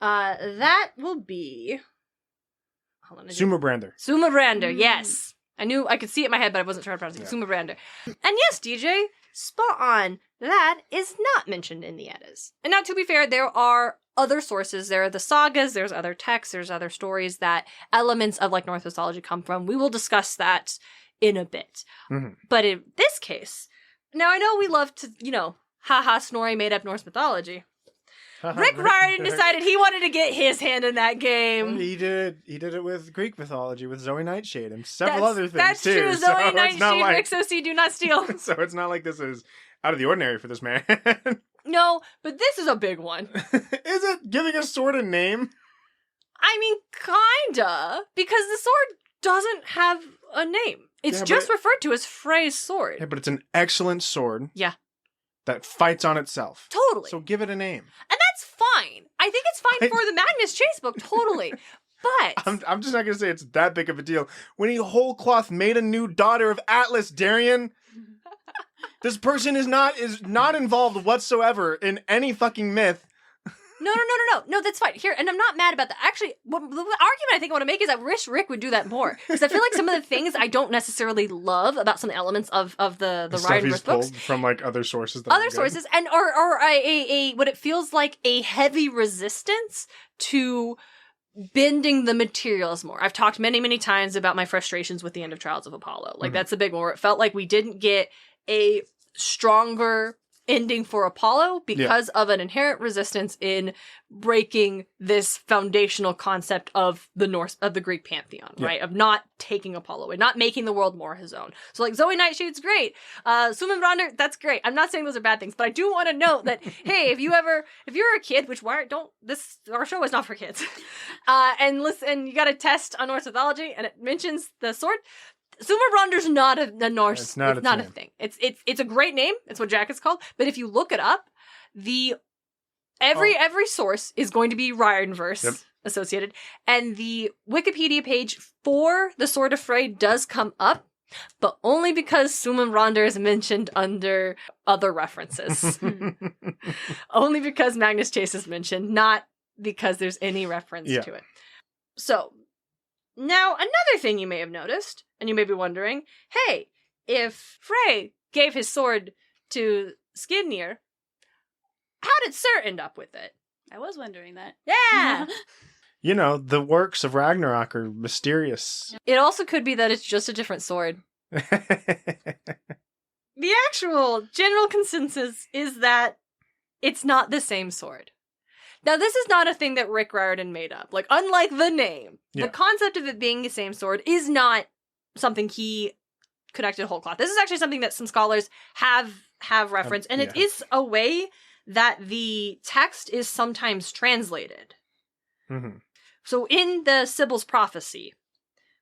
That will be Sumabrander. Sumabrander, yes. I knew I could see it in my head, but I wasn't sure how to pronounce it. Yeah. Sumabrander. And yes, DJ, spot on. That is not mentioned in the Eddas. And now, to be fair, there are other sources. There are the sagas, there's other texts, there's other stories that elements of like Norse mythology come from. We will discuss that in a bit. Mm-hmm. But in this case, now I know we love to, haha, Snorri made up Norse mythology. Rick Riordan decided he wanted to get his hand in that game. He did it with Greek mythology, with Zoe Nightshade and several other things that's too. True. So Zoe it's not Nightshade, like, Rick's OC, do not steal. So it's not like this is out of the ordinary for this man. No, but this is a big one. Is it giving a sword a name? I mean, kinda. Because the sword doesn't have a name. It's just referred to as Frey's sword. Yeah, but it's an excellent sword. Yeah. That fights on itself. Totally. So give it a name. And that's fine. I think it's fine for the Magnus chase book, totally. But I'm just not going to say it's that big of a deal. When he whole cloth made a new daughter of Atlas, Darien, this person is not involved whatsoever in any fucking myth. No, that's fine. Here, and I'm not mad about that. Actually, the argument I think I want to make is I wish Rick would do that more. Because I feel like some of the things I don't necessarily love about some elements of the stuff Riordan he's books. pulled from like other sources. Other sources, and or a what it feels like a heavy resistance to bending the materials more. I've talked many, many times about my frustrations with the end of Trials of Apollo. Like, that's a big one where it felt like we didn't get a stronger ending for Apollo because of an inherent resistance in breaking this foundational concept of the Greek pantheon, right? Of not taking Apollo away, not making the world more his own. So like Zoe Nightshade's great. Suman that's great. I'm not saying those are bad things, but I do want to note that, hey, if you're a kid, which our show is not for kids, and listen, you got a test on Norse mythology and it mentions the sword. Sumerbrander's not a Norse. It's not a thing. It's a great name. It's what Jack is called. But if you look it up, every source is going to be Riordan associated, and the Wikipedia page for the Sword of Frey does come up, but only because Sumerbrandur is mentioned under other references. Only because Magnus Chase is mentioned, not because there's any reference to it. So. Now, another thing you may have noticed, and you may be wondering, hey, if Frey gave his sword to Skidnir, how did Surt end up with it? I was wondering that. Yeah! You know, the works of Ragnarok are mysterious. It also could be that it's just a different sword. The actual general consensus is that it's not the same sword. Now, this is not a thing that Rick Riordan made up. Like, unlike the name, the concept of it being the same sword is not something he connected whole cloth. This is actually something that some scholars have referenced, and it is a way that the text is sometimes translated. Mm-hmm. So in the Sibyl's Prophecy,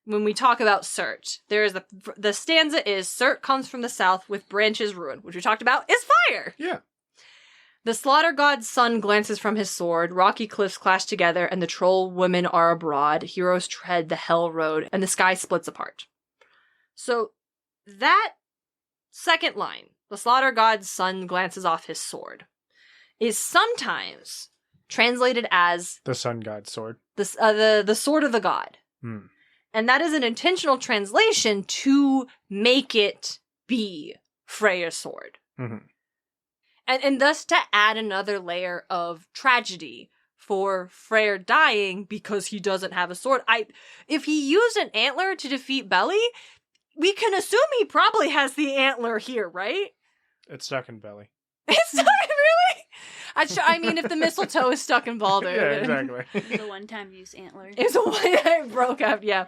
when we talk about Surt, there is the stanza is, Surt comes from the south with branches ruined, which we talked about is fire! Yeah. The slaughter god's son glances from his sword, rocky cliffs clash together, and the troll women are abroad, heroes tread the hell road, and the sky splits apart. So, that second line, the slaughter god's son glances off his sword, is sometimes translated as... the sun god's sword. The sword of the god. Hmm. And that is an intentional translation to make it be Freya's sword. Mm-hmm. And thus to add another layer of tragedy for Freyr dying because he doesn't have a sword. If he used an antler to defeat Beli, we can assume he probably has the antler here, right? It's stuck in Beli. It's stuck, really? I mean, if the mistletoe is stuck in Baldur. Yeah, exactly. It's a one-time use antler. It's a one-time broke up, yeah.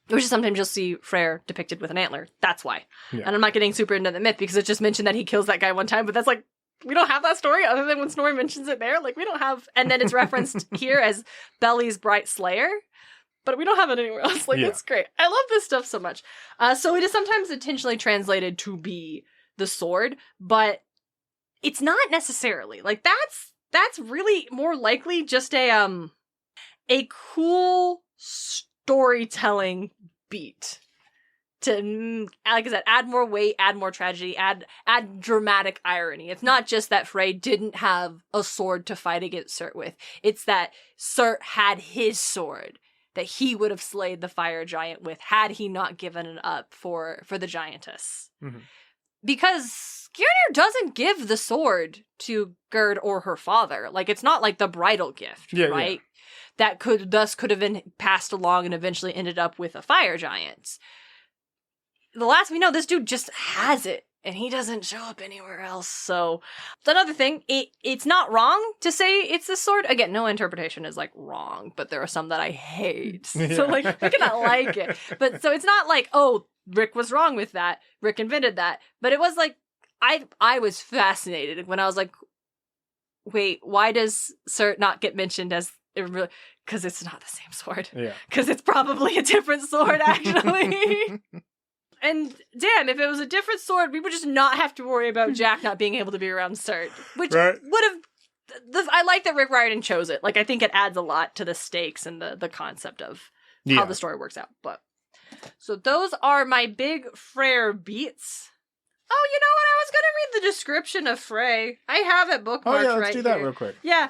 Which is sometimes you'll see Freyr depicted with an antler. That's why. Yeah. And I'm not getting super into the myth because it just mentioned that he kills that guy one time, but that's like, we don't have that story other than when Snorri mentions it there. Like, we don't have... And then it's referenced here as Beli's bright slayer. But we don't have it anywhere else. Like, it's great. I love this stuff so much. So it is sometimes intentionally translated to be the sword, but it's not necessarily. Like, that's really more likely just a cool storytelling beat. To, like I said, add more weight, add more tragedy, add dramatic irony. It's not just that Frey didn't have a sword to fight against Surt with. It's that Surt had his sword that he would have slayed the fire giant with had he not given it up for the giantess. Mm-hmm. Because Skirnir doesn't give the sword to Gerd or her father. Like, it's not like the bridal gift, right? Yeah. That could have been passed along and eventually ended up with a fire giant. The last we know, this dude just has it, and he doesn't show up anywhere else. So, it's another thing. It's not wrong to say it's the sword. Again, no interpretation is, like, wrong, but there are some that I hate. Yeah. So, like, I cannot like it. But, so it's not like, oh, Rick was wrong with that. Rick invented that. But it was, like, I was fascinated when I was like, wait, why does Surt not get mentioned as... Because it's not the same sword. Yeah. Because it's probably a different sword, actually. And damn, if it was a different sword, we would just not have to worry about Jack not being able to be around Surt. Which would have... I like that Rick Riordan chose it. Like, I think it adds a lot to the stakes and the concept of how the story works out. But so those are my big Freyr beats. Oh, you know what? I was going to read the description of Frey. I have it bookmarked right here. Oh, yeah, let's do that real quick. Yeah,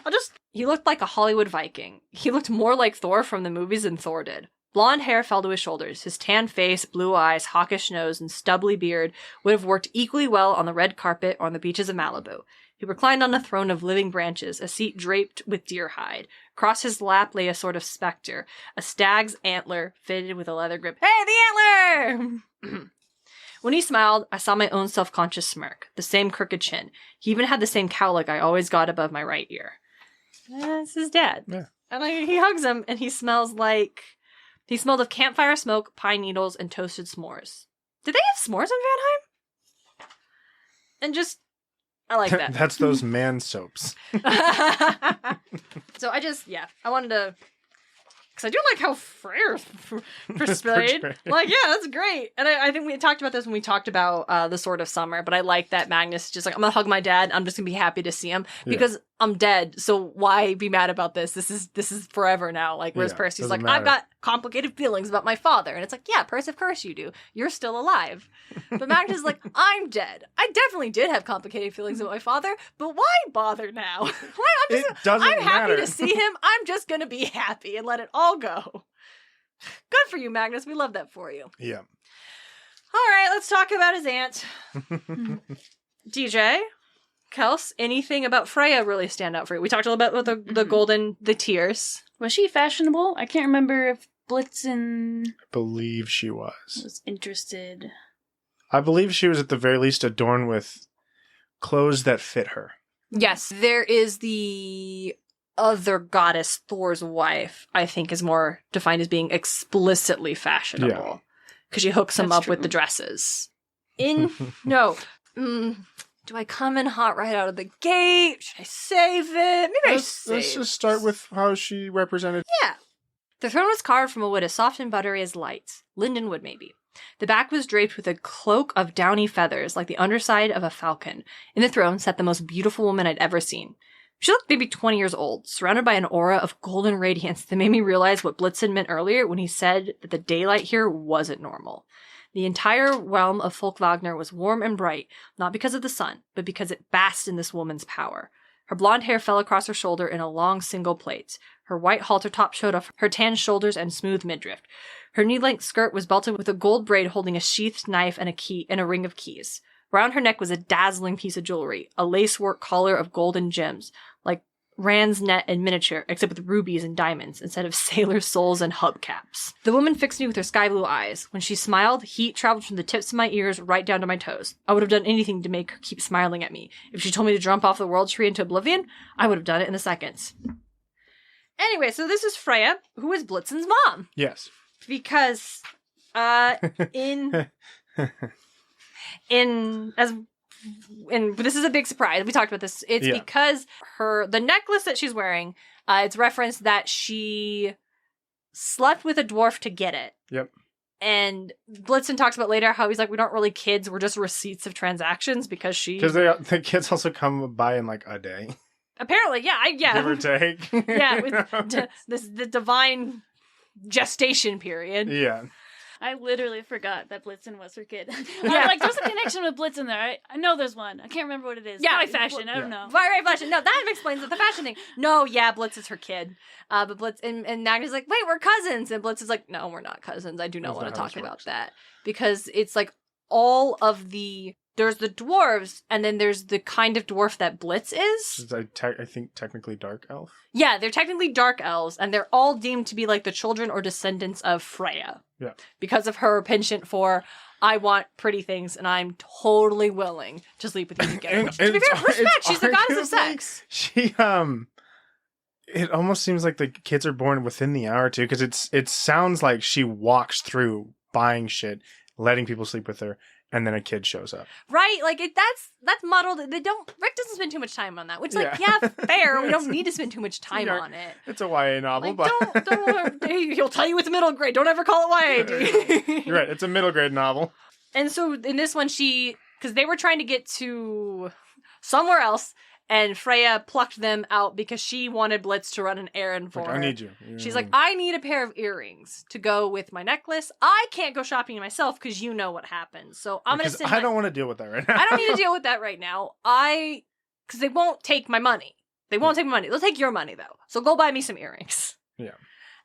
He looked like a Hollywood Viking. He looked more like Thor from the movies than Thor did. Blonde hair fell to his shoulders. His tan face, blue eyes, hawkish nose, and stubbly beard would have worked equally well on the red carpet or on the beaches of Malibu. He reclined on a throne of living branches, a seat draped with deer hide. Across his lap lay a sort of spectre, a stag's antler fitted with a leather grip. Hey, the antler! When he smiled, I saw my own self-conscious smirk, the same crooked chin. He even had the same cowlick I always got above my right ear. That's his dad. Yeah. And he hugs him, and he smelled of campfire smoke, pine needles, and toasted s'mores. Did they have s'mores in Valheim? And just, I like that. That's those man soaps. So I wanted to, because I do like how Freyr's portrayed. Like, yeah, that's great. And I think we talked about this when we talked about the Sword of Summer, but I like that Magnus just like, I'm going to hug my dad. I'm just going to be happy to see him because I'm dead. So why be mad about this? This is forever now. Like, whereas Percy's like, I've got complicated feelings about my father. And it's like, yeah, Percy, of course you do. You're still alive. But Magnus is like, I'm dead. I definitely did have complicated feelings about my father, but why bother now? I'm happy to see him. I'm just going to be happy and let it all go. Good for you, Magnus. We love that for you. Yeah. All right, let's talk about his aunt. DJ, Kels, anything about Freyja really stand out for you? We talked a little bit about the tears. Was she fashionable? I can't remember if Blitzen I believe she was interested. I believe she was at the very least adorned with clothes that fit her. Yes, there is the other goddess, Thor's wife, I think is more defined as being explicitly fashionable. Because she hooks him up with the dresses. Do I come in hot right out of the gate? Should I save it? Maybe Let's just start with how she represented. Yeah. The throne was carved from a wood as soft and buttery as light. Linden wood, maybe. The back was draped with a cloak of downy feathers, like the underside of a falcon. In the throne sat the most beautiful woman I'd ever seen. She looked maybe 20 years old, surrounded by an aura of golden radiance that made me realize what Blitzen meant earlier when he said that the daylight here wasn't normal. The entire realm of Folkvagner was warm and bright, not because of the sun, but because it basked in this woman's power. Her blonde hair fell across her shoulder in a long single plait. Her white halter top showed off her tan shoulders and smooth midriff. Her knee-length skirt was belted with a gold braid holding a sheathed knife and a key and a ring of keys. Round her neck was a dazzling piece of jewelry, a lacework collar of golden gems, like Rand's net and miniature, except with rubies and diamonds instead of sailor souls and hubcaps. The woman fixed me with her sky blue eyes. When she smiled, heat traveled from the tips of my ears right down to my toes. I would have done anything to make her keep smiling at me. If she told me to jump off the world tree into oblivion, I would have done it in a second. Anyway, so this is Freyja, who is Blitzen's mom. Yes. Because, this is a big surprise. We talked about this. It's because the necklace that she's wearing, it's referenced that she slept with a dwarf to get it. Yep. And Blitzen talks about later how he's like, we aren't really kids. We're just receipts of transactions because the kids also come by in like a day. Apparently, yeah. Give or take. Yeah, with the divine gestation period. Yeah. I literally forgot that Blitzen was her kid. Yeah. Like, there's a connection with Blitzen there. I know there's one. I can't remember what it is. Yeah. Probably fashion. I don't know. Right, fashion. No, that explains it. The fashion thing. No, yeah, Blitz is her kid. But Blitz and Magnus is like, wait, we're cousins. And Blitz is like, no, we're not cousins. I do not want to talk about that. Because it's like all of there's the dwarves, and then there's the kind of dwarf that Blitz is. I think technically dark elf. Yeah, they're technically dark elves, and they're all deemed to be like the children or descendants of Freyja. Yeah. Because of her penchant for, I want pretty things, and I'm totally willing to sleep with you together. Which, to be fair, respect, she's the goddess of sex. She, it almost seems like the kids are born within the hour, too, because it sounds like she walks through buying shit, letting people sleep with her, and then a kid shows up. Right? Like, that's muddled. Rick doesn't spend too much time on that, which, like, yeah fair. We don't need to spend too much time on it. It's a YA novel, like, but... don't he'll tell you it's middle grade. Don't ever call it YA. You're right. It's a middle grade novel. And so, in this one, because they were trying to get to somewhere else, and Freyja plucked them out because she wanted Blitz to run an errand for her. I need you. She's like, I need a pair of earrings to go with my necklace. I can't go shopping myself because you know what happens. So I'm going to send I don't want to deal with that right now. I don't need to deal with that right now. Because they won't take my money. They'll take your money, though. So go buy me some earrings. Yeah.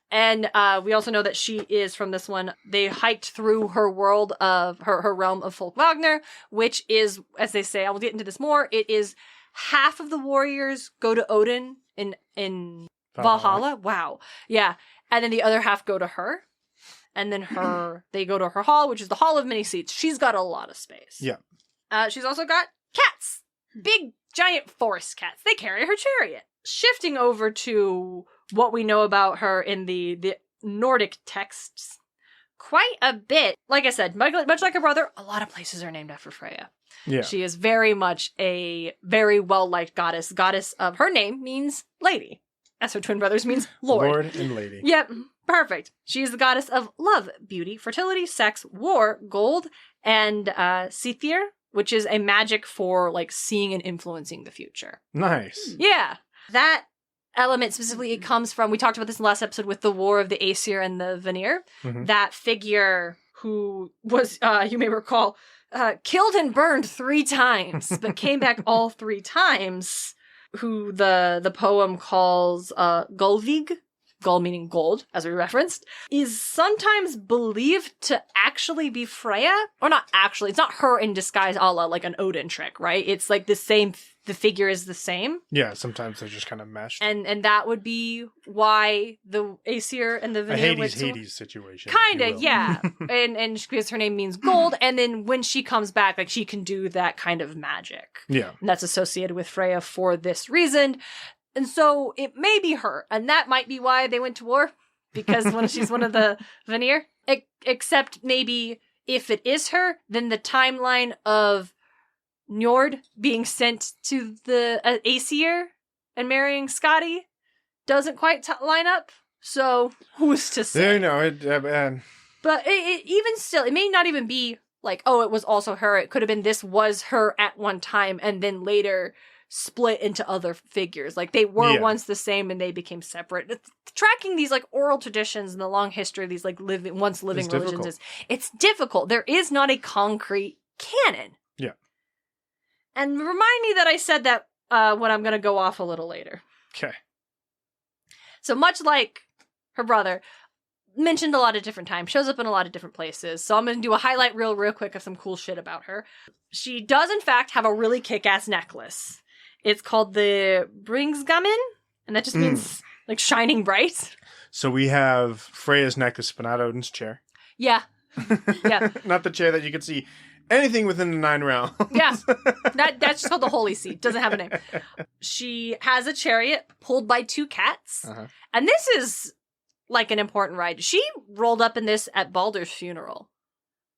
And we also know that she is from this one. They hiked through her world of her realm of Folkvagner, which is, as they say, I will get into this more. It is half of the warriors go to Odin in Valhalla. Wow. Yeah. And then the other half go to her. And then they go to her hall, which is the Hall of Many Seats. She's got a lot of space. Yeah. She's also got cats. Big, giant forest cats. They carry her chariot. Shifting over to what we know about her in the Nordic texts, quite a bit. Like I said, much like her brother, a lot of places are named after Freyja. Yeah. She is very much a very well-liked goddess. Goddess of her name means lady, as her twin brothers means lord. Lord and lady. Yep, perfect. She is the goddess of love, beauty, fertility, sex, war, gold, and Sithir, which is a magic for like seeing and influencing the future. Nice. Yeah. That element specifically, it comes from, we talked about this in the last episode with the War of the Aesir and the Vanir. Mm-hmm. That figure who was, you may recall, killed and burned 3 times, but came back all 3 times, who the poem calls Gulvig, Gull meaning gold, as we referenced, is sometimes believed to actually be Freyja. Or not actually, it's not her in disguise a la like an Odin trick, right? It's like the same, the figure is the same. Yeah, sometimes they're just kind of meshed. And that would be why the Aesir and the Vanir a Hades situation. Kinda, yeah. and because her name means gold, and then when she comes back, like she can do that kind of magic. Yeah. And that's associated with Freyja for this reason. And so it may be her, and that might be why they went to war, because when she's one of the Vanir. Except maybe if it is her, then the timeline of Njord being sent to the Aesir and marrying Skadi doesn't quite line up. So who's to say? You know, But it even still, it may not even be like, oh, it was also her. It could have been this was her at one time, and then later split into other figures. Like they were once the same and they became separate. Tracking these like oral traditions and the long history of these like once living religions it's difficult. There is not a concrete canon. Yeah. And remind me that I said that when I'm going to go off a little later. Okay. So much like her brother, mentioned a lot of different times, shows up in a lot of different places. So I'm going to do a highlight reel real quick of some cool shit about her. She does in fact have a really kick-ass necklace. It's called the Bringsgamen, and that just means like shining bright. So we have Freyja's necklace, but not Odin's chair. Yeah. Yeah. Not the chair that you can see anything within the 9 realms. Yeah. That's just called the Holy Seat. Doesn't have a name. She has a chariot pulled by 2 cats. Uh-huh. And this is like an important ride. She rolled up in this at Baldur's funeral.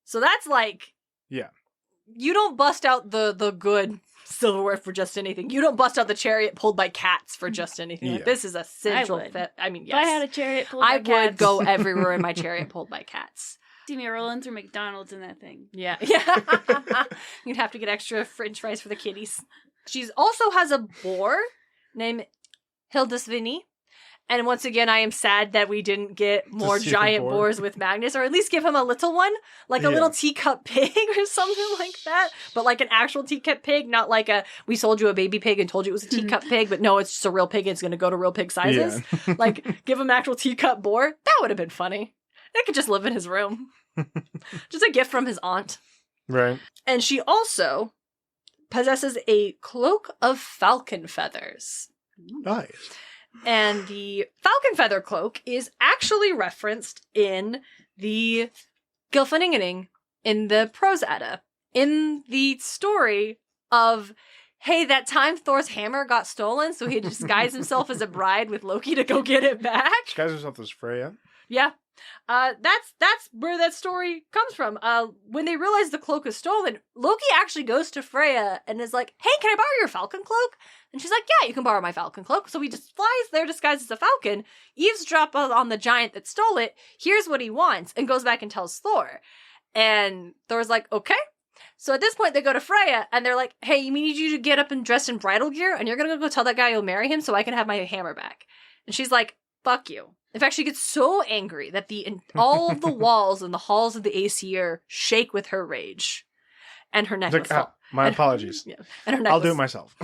So that's like... Yeah. You don't bust out the good silverware for just anything. You don't bust out the chariot pulled by cats for just anything. Like, this is a central fit. I mean, yes. If I had a chariot pulled by cats. I would go everywhere in my chariot pulled by cats. See me rolling through McDonald's in that thing. Yeah. Yeah. You'd have to get extra french fries for the kitties. She also has a boar named Hildisvini. And once again, I am sad that we didn't get more giant boars with Magnus, or at least give him a little one, like a little teacup pig or something like that. But like an actual teacup pig, not like we sold you a baby pig and told you it was a teacup pig, but no, it's just a real pig and it's going to go to real pig sizes. Yeah. Like, give him an actual teacup boar. That would have been funny. It could just live in his room. Just a gift from his aunt. Right. And she also possesses a cloak of falcon feathers. Nice. And the falcon feather cloak is actually referenced in the Gylfaginning in the Prose Edda. In the story of, hey, that time Thor's hammer got stolen, so he disguised himself as a bride with Loki to go get it back. Disguised himself as Freyja? Yeah. That's where that story comes from. When they realize the cloak is stolen, Loki actually goes to Freyja and is like, hey, can I borrow your falcon cloak? And she's like, yeah, you can borrow my falcon cloak. So he just flies there disguised as a falcon, eavesdrops on the giant that stole it, hears what he wants, and goes back and tells Thor. And Thor's like, okay. So at this point, they go to Freyja, and they're like, hey, we need you to get up and dress in bridal gear, and you're gonna go tell that guy you'll marry him so I can have my hammer back. And she's like, fuck you. In fact, she gets so angry that all of the walls in the halls of the Aesir shake with her rage. And her necklace falls. My apologies. Yeah. And her necklace. I'll do it myself.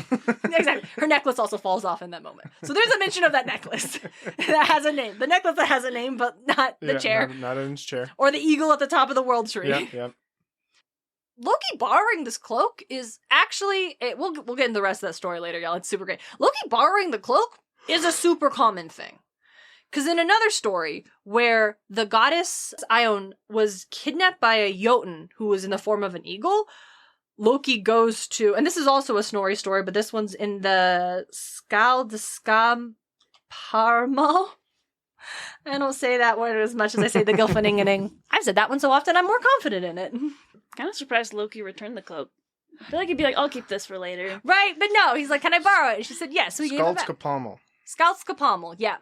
Exactly. Her necklace also falls off in that moment. So there's a mention of that necklace that has a name. The necklace that has a name, but not the chair. Not in its chair. Or the eagle at the top of the world tree. Yep. Loki borrowing this cloak is actually, we'll get into the rest of that story later, y'all. It's super great. Loki borrowing the cloak is a super common thing. Because in another story where the goddess Ione was kidnapped by a Jotun who was in the form of an eagle, Loki goes to, and this is also a Snorri story, but this one's in the Skaldskaparmal. I don't say that word as much as I say the Gylfaningening. I've said that one so often, I'm more confident in it. Kind of surprised Loki returned the cloak. I feel like he'd be like, I'll keep this for later. Right, but no, he's like, can I borrow it? And she said yes, so he gave it back. Skaldskaparmal, yeah.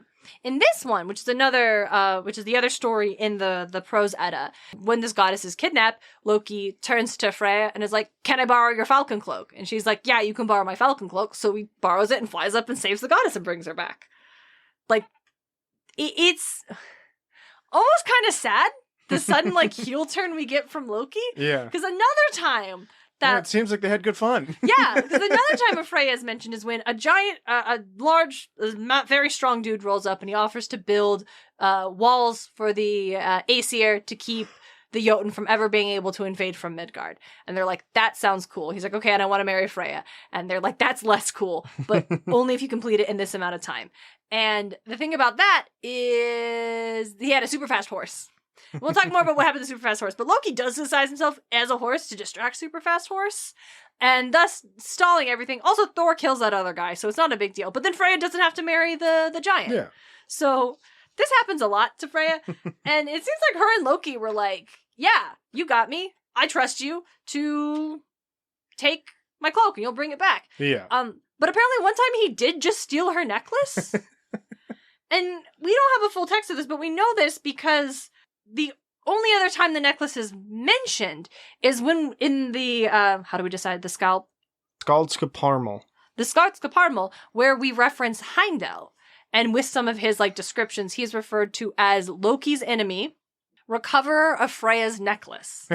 In this one, which is the other story in the prose Edda, when this goddess is kidnapped, Loki turns to Freyja and is like, can I borrow your falcon cloak? And she's like, yeah, you can borrow my falcon cloak. So he borrows it and flies up and saves the goddess and brings her back. Like, it's almost kind of sad, the sudden, like, heel turn we get from Loki. Yeah. Because another time that... Yeah, it seems like they had good fun. Yeah, because another time a Freyja is mentioned is when a giant, large, very strong dude rolls up and he offers to build walls for the Aesir to keep the Jotun from ever being able to invade from Midgard. And they're like, that sounds cool. He's like, okay, and I want to marry Freyja. And they're like, that's less cool, but only if you complete it in this amount of time. And the thing about that is he had a super fast horse. We'll talk more about what happened to super fast horse, but Loki does disguise himself as a horse to distract super fast horse, and thus stalling everything. Also, Thor kills that other guy, so it's not a big deal. But then Freyja doesn't have to marry the giant. Yeah. So this happens a lot to Freyja, and it seems like her and Loki were like, yeah, you got me. I trust you to take my cloak and you'll bring it back. Yeah. But apparently one time he did just steal her necklace. And we don't have a full text of this, but we know this because the only other time the necklace is mentioned is when in the, how do we decide? The Skaldskaparmal. The Skaldskaparmal, where we reference Heimdall. And with some of his, like, descriptions, he's referred to as Loki's enemy, recoverer of Freyja's necklace.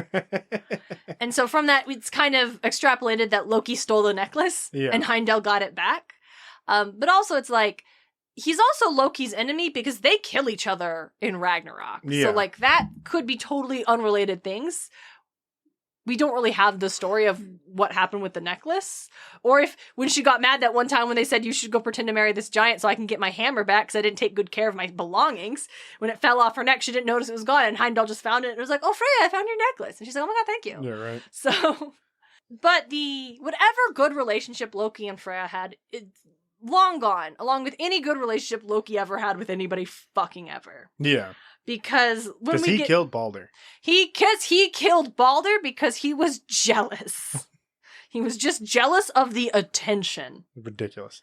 And so from that, it's kind of extrapolated that Loki stole the necklace and Heimdall got it back. But also it's like, he's also Loki's enemy because they kill each other in Ragnarok. Yeah. So, like, that could be totally unrelated things. We don't really have the story of what happened with the necklace. Or if, when she got mad that one time when they said, you should go pretend to marry this giant so I can get my hammer back because I didn't take good care of my belongings. When it fell off her neck, she didn't notice it was gone. And Heimdall just found it and was like, oh, Freyja, I found your necklace. And she's like, oh my God, thank you. Yeah, right. So, but whatever good relationship Loki and Freyja had, it's long gone, along with any good relationship Loki ever had with anybody fucking ever. Yeah. Because he killed Balder. He killed Balder because he was jealous. He was just jealous of the attention. Ridiculous.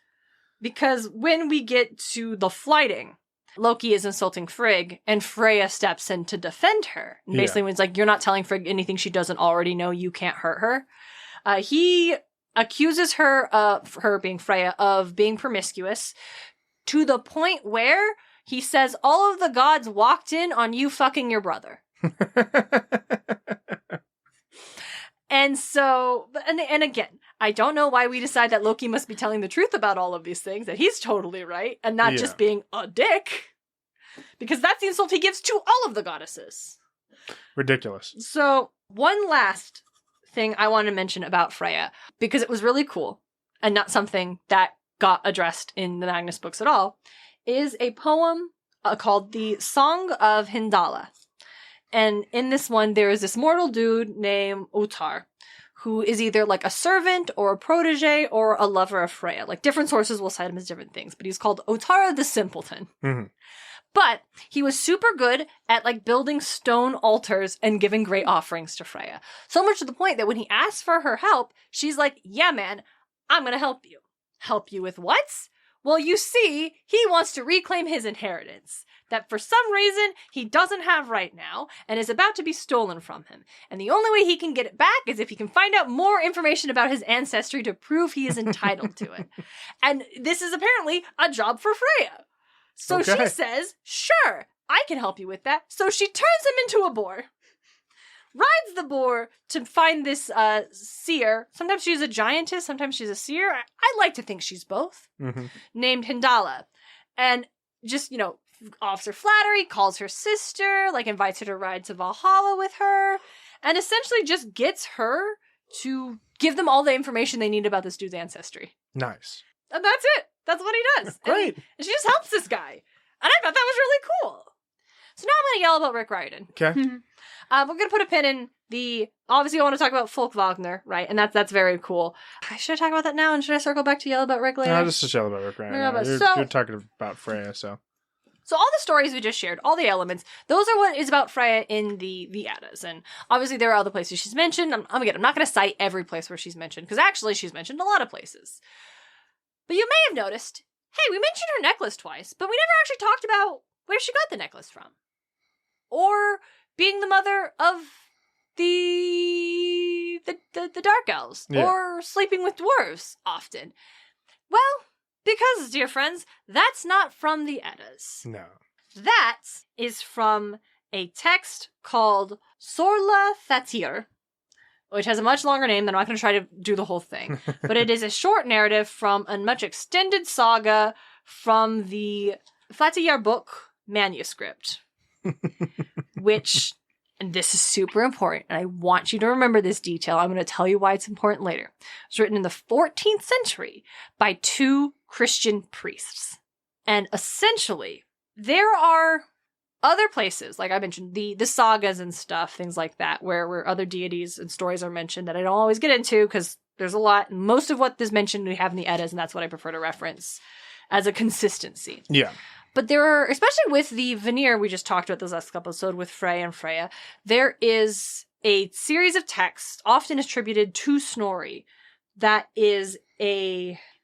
Because when we get to the flighting, Loki is insulting Frigg, and Freyja steps in to defend her. And basically, when it's like, you're not telling Frigg anything she doesn't already know, you can't hurt her. He accuses her, her being Freyja, of being promiscuous, to the point where he says all of the gods walked in on you fucking your brother. And so, and again, I don't know why we decide that Loki must be telling the truth about all of these things, that he's totally right, and not just being a dick. Because that's the insult he gives to all of the goddesses. Ridiculous. So, one last thing I want to mention about Freyja, because it was really cool, and not something that got addressed in the Magnus books at all, is a poem called The Song of Hyndala. And in this one, there is this mortal dude named Ottar, who is either like a servant or a protege or a lover of Freyja. Like, different sources will cite him as different things, but he's called Ottar the Simpleton. Mm-hmm. But he was super good at, like, building stone altars and giving great offerings to Freyja. So much to the point that when he asks for her help, she's like, yeah, man, I'm gonna help you. Help you with what? Well, you see, he wants to reclaim his inheritance that for some reason he doesn't have right now and is about to be stolen from him. And the only way he can get it back is if he can find out more information about his ancestry to prove he is entitled to it. And this is apparently a job for Freyja. So she says, sure, I can help you with that. So she turns him into a boar, rides the boar to find this seer. Sometimes she's a giantess, sometimes she's a seer. I like to think she's both. Mm-hmm. Named Hyndala. And just, offers her flattery, calls her sister, like invites her to ride to Valhalla with her. and essentially just gets her to give them all the information they need about this dude's ancestry. Nice. And that's it. That's what he does. Great. And she just helps this guy. And I thought that was really cool. So now I'm going to yell about Rick Riordan. Okay. We're going to put a pin in the... Obviously, I want to talk about Folk Wagner, right? And that's very cool. Should I talk about that now? And should I circle back to yell about Rick later? No, just yell about Rick Riordan. You're talking about Freyja, so... So all the stories we just shared, all the elements, those are what is about Freyja in the Eddas. And obviously there are other places she's mentioned. I'm not going to cite every place where she's mentioned, because actually she's mentioned a lot of places. But you may have noticed, hey, we mentioned her necklace twice, but we never actually talked about where she got the necklace from. Or being the mother of the Dark Elves. Yeah. Or sleeping with dwarves often. Well... Because, dear friends, that's not from the Eddas. No. That is from a text called Sorla Thatir, which has a much longer name than I'm not going to try to do the whole thing. But it is a short narrative from a much extended saga from the Thatir book manuscript. Which, and this is super important, and I want you to remember this detail. I'm going to tell you why it's important later. It was written in the 14th century by 2 Christian priests. And essentially, there are other places, like I mentioned, the sagas and stuff, things like that, where other deities and stories are mentioned that I don't always get into because there's a lot. Most of what is mentioned we have in the Eddas, and that's what I prefer to reference as a consistency. Yeah. But there are, especially with the veneer we just talked about this last episode with Frey and Freyja, there is a series of texts often attributed to Snorri that is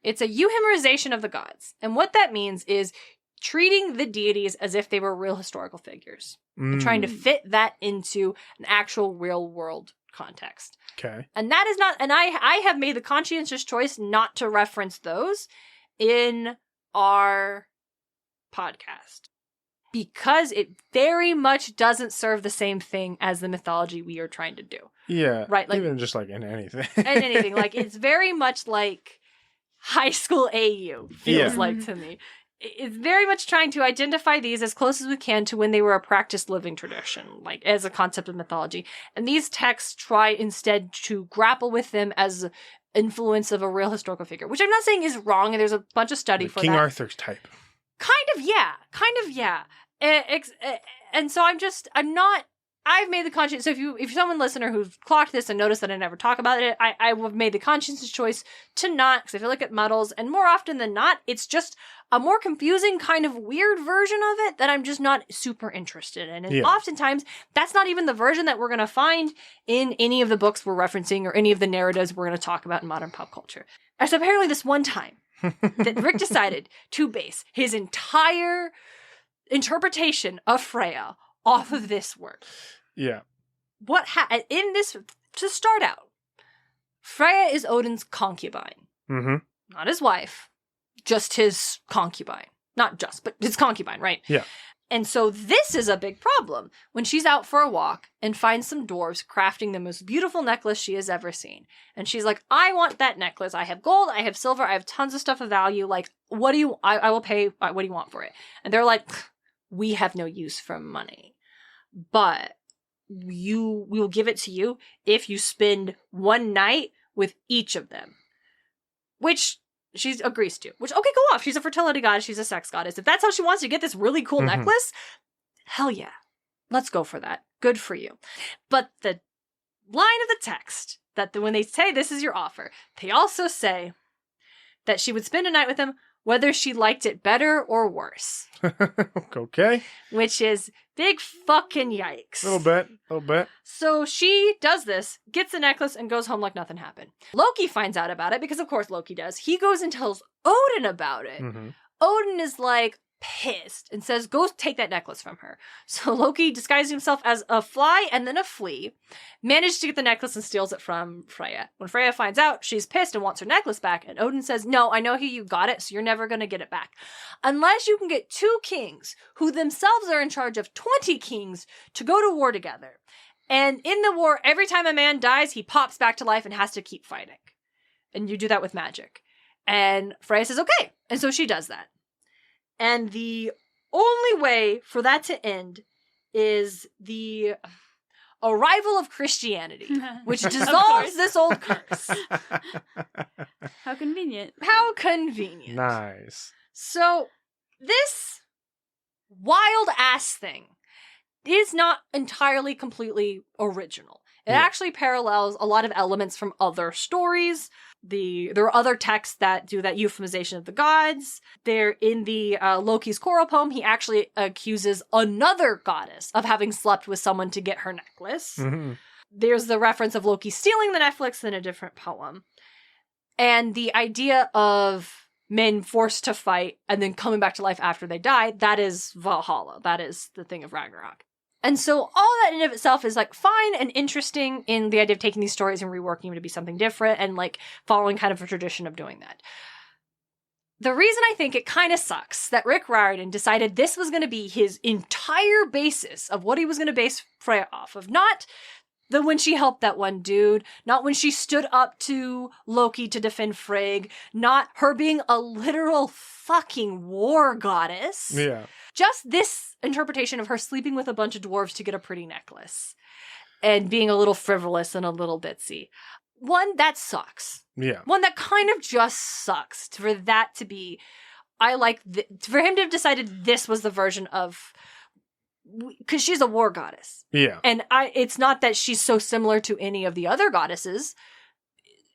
it's a euhemerization of the gods. And what that means is treating the deities as if they were real historical figures. And trying to fit that into an actual real world context. Okay. And that is not, and I have made the conscientious choice not to reference those in our podcast. Because it very much doesn't serve the same thing as the mythology we are trying to do. Yeah. Right. Like, even just like in anything. in anything. Like, it's very much like high school AU feels like to me. It's very much trying to identify these as close as we can to when they were a practiced living tradition, like as a concept of mythology. And these texts try instead to grapple with them as influence of a real historical figure, which I'm not saying is wrong, and there's a bunch of study for King that. Arthur's type. Kind of, yeah. And so I've made the conscious, so if you're someone listener who's clocked this and noticed that I never talk about it, I have made the conscious choice to not, because I feel like it muddles, and more often than not, it's just a more confusing kind of weird version of it that I'm just not super interested in. And oftentimes, that's not even the version that we're going to find in any of the books we're referencing or any of the narratives we're going to talk about in modern pop culture. And so apparently this one time that Rick decided to base his entire interpretation of Freyja off of this work. Yeah. In this, to start out, Freyja is Odin's concubine. Mm-hmm. Not his wife, just his concubine. Not just, but his concubine, right? Yeah. And so this is a big problem when she's out for a walk and finds some dwarves crafting the most beautiful necklace she has ever seen. And she's like, I want that necklace. I have gold, I have silver, I have tons of stuff of value. Like, what do you, I will pay, what do you want for it? And they're like, we have no use for money. But we will give it to you if you spend one night with each of them. Which she agrees to. Which, okay, go off. She's a fertility goddess. She's a sex goddess. If that's how she wants to get this really cool necklace, hell yeah. Let's go for that. Good for you. But the line of the text, that when they say this is your offer, they also say that she would spend a night with him whether she liked it better or worse. Okay. Which is big fucking yikes. A little bit. So she does this, gets the necklace, and goes home like nothing happened. Loki finds out about it, because of course Loki does. He goes and tells Odin about it. Mm-hmm. Odin is like pissed and says, go take that necklace from her. So Loki disguises himself as a fly and then a flea, manages to get the necklace and steals it from Freyja. When Freyja finds out, she's pissed and wants her necklace back, and Odin says, no, I know how you got it, so you're never going to get it back. Unless you can get 2 kings, who themselves are in charge of 20 kings, to go to war together. And in the war, every time a man dies, he pops back to life and has to keep fighting. And you do that with magic. And Freyja says, okay. And so she does that. And the only way for that to end is arrival of Christianity, which dissolves this old curse. How convenient. How convenient. Nice. So, this wild-ass thing is not entirely completely original. It actually parallels a lot of elements from other stories. There are other texts that do that euphemization of the gods. They're in the Loki's choral poem. He actually accuses another goddess of having slept with someone to get her necklace. Mm-hmm. There's the reference of Loki stealing the necklace in a different poem. And the idea of men forced to fight and then coming back to life after they die, that is Valhalla. That is the thing of Ragnarok. And so all that in of itself is like fine and interesting in the idea of taking these stories and reworking them to be something different and like following kind of a tradition of doing that. The reason I think it kind of sucks that Rick Riordan decided this was going to be his entire basis of what he was going to base Freyja off of, not the when she helped that one dude, not when she stood up to Loki to defend Frigg, not her being a literal fucking war goddess. Yeah. Just this interpretation of her sleeping with a bunch of dwarves to get a pretty necklace and being a little frivolous and a little bitsy. One, that sucks. Yeah. One that kind of just sucks for that to be, for him to have decided this was the version of, because she's a war goddess. Yeah. And it's not that she's so similar to any of the other goddesses.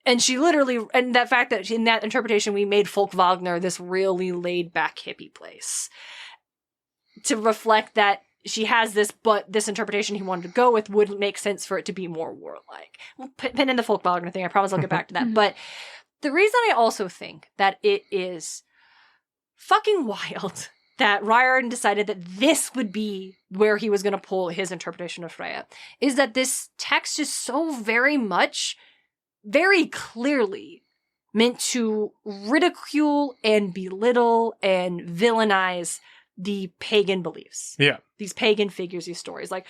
And she literally, and that fact that in that interpretation, we made Folk Wagner this really laid back hippie place to reflect that she has this, but this interpretation he wanted to go with wouldn't make sense for it to be more warlike. We'll pin in the Folk Wagner thing. I promise I'll get back to that. But the reason I also think that it is fucking wild that Riordan decided that this would be where he was going to pull his interpretation of Freyja is that this text is so very much, very clearly meant to ridicule and belittle and villainize the pagan beliefs. Yeah. These pagan figures, these stories. Like,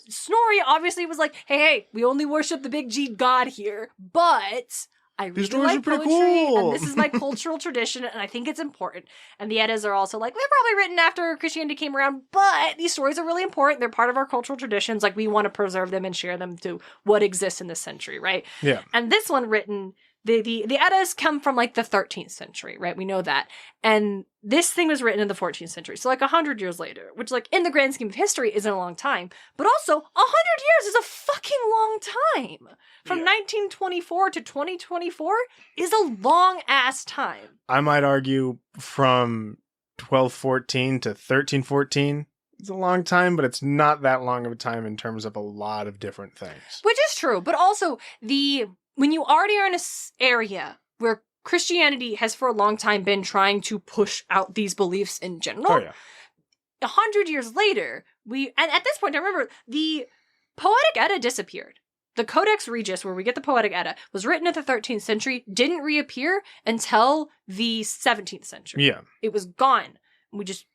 Snorri obviously was like, hey, we only worship the big G god here, but I These really stories are like pretty poetry, cool. and this is my cultural tradition, and I think it's important. And the Eddas are also like, they're probably written after Christianity came around, but these stories are really important. They're part of our cultural traditions. Like, we want to preserve them and share them to what exists in this century, right? Yeah. And this one written, the Eddas come from like the 13th century, right? We know that. And this thing was written in the 14th century. So like 100 years later, which like in the grand scheme of history isn't a long time, but also 100 years is a fucking long time. From 1924 to 2024 is a long ass time. I might argue from 1214 to 1314. It's a long time, but it's not that long of a time in terms of a lot of different things. Which is true, but also when you already are in an area where Christianity has for a long time been trying to push out these beliefs in general. Oh, yeah. 100 years later, and at this point, I remember the Poetic Edda disappeared. The Codex Regius, where we get the Poetic Edda, was written in the 13th century, didn't reappear until the 17th century. Yeah. It was gone. We just,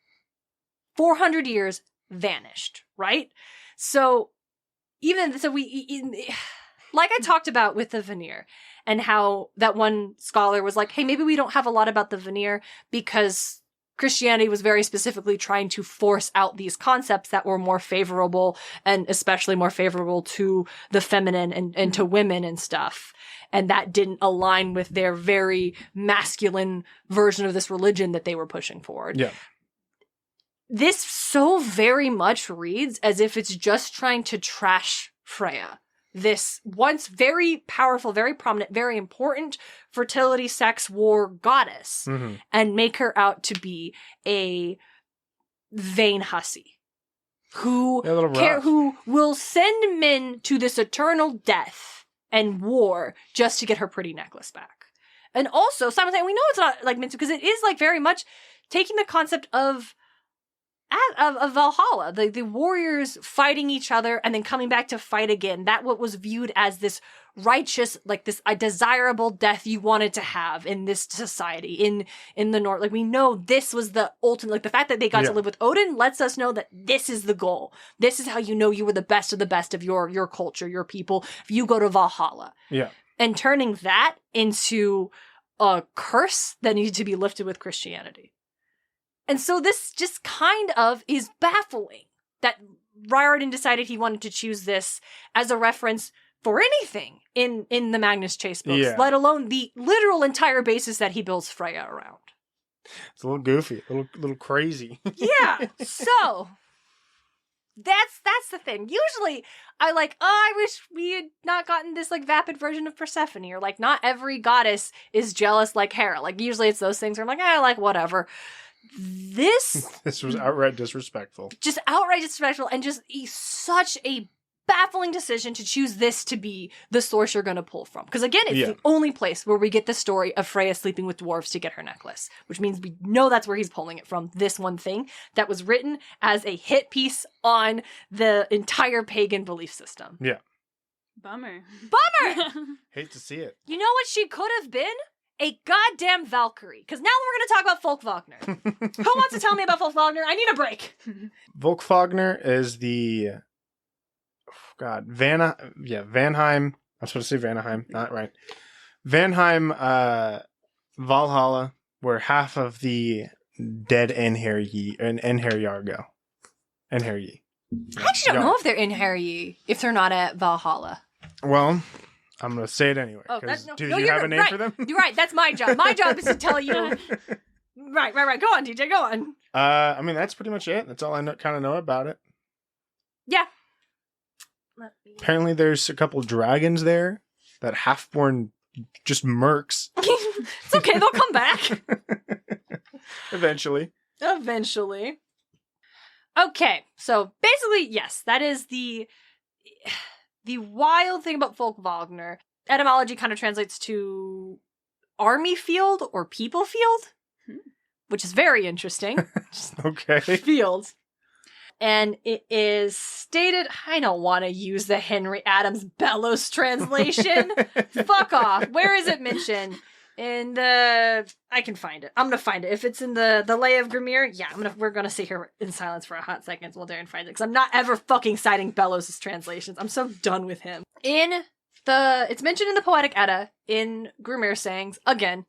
400 years, vanished, right? So, like I talked about with the veneer, and how that one scholar was like, hey, maybe we don't have a lot about the veneer because Christianity was very specifically trying to force out these concepts that were more favorable, and especially more favorable to the feminine and to women and stuff. And that didn't align with their very masculine version of this religion that they were pushing forward. Yeah. This so very much reads as if it's just trying to trash Freyja. This once very powerful, very prominent, very important fertility, sex, war goddess, and make her out to be a vain hussy who will send men to this eternal death and war just to get her pretty necklace back. And also, simultaneously, we know it's not like meant to, because it is like very much taking the concept of Valhalla, the warriors fighting each other and then coming back to fight again. That what was viewed as this righteous, like this a desirable death you wanted to have in this society in the North. Like, we know this was the ultimate, like the fact that they got to live with Odin lets us know that this is the goal. This is how you know you were the best of your culture, your people, if you go to Valhalla. Yeah. And turning that into a curse that needed to be lifted with Christianity. And so this just kind of is baffling that Riordan decided he wanted to choose this as a reference for anything in the Magnus Chase books, Yeah. let alone the literal entire basis that he builds Freyja around. It's a little goofy, a little crazy. Yeah. So that's the thing. Usually I wish we had not gotten this like vapid version of Persephone, or like not every goddess is jealous like Hera. Like usually it's those things where I'm like, like whatever. This was outright disrespectful. just outright disrespectful, and just such a baffling decision to choose this to be the source you're going to pull from. Because again, it's the only place where we get the story of Freyja sleeping with dwarves to get her necklace, which means we know that's where he's pulling it from. This one thing that was written as a hit piece on the entire pagan belief system. Yeah. Bummer. Hate to see it. You know what she could have been? A goddamn Valkyrie. Because now we're going to talk about Folk Wagner. Who wants to tell me about Folk Wagner? I need a break. Volkfogner is the Valheim. I'm supposed to say Vanaheim, not right. Valheim, Valhalla, where half of the dead Einherjar go. Einherji. I actually don't know if they're in Harry, if they're not at Valhalla. Well, I'm going to say it anyway. Oh, Do you have a name for them? You're right. That's my job. My job is to tell you. Right. Go on, DJ. Go on. I mean, that's pretty much it. That's all I kind of know about it. Yeah. Apparently there's a couple dragons there that half-born just mercs. It's okay. They'll come back. Eventually. Okay. So basically, yes, that is the wild thing about Folk Wagner. Etymology kind of translates to army field or people field, which is very interesting. Okay. Field. And it is stated, I don't want to use the Henry Adams Bellows translation. Fuck off. Where is it mentioned? In the, I can find it. I'm going to find it. If it's in the Lay of Grimir, yeah, we're going to sit here in silence for a hot second while Darren finds it. Because I'm not ever fucking citing Bellows' translations. I'm so done with him. It's mentioned in the Poetic Edda, in Grimir's sayings, again,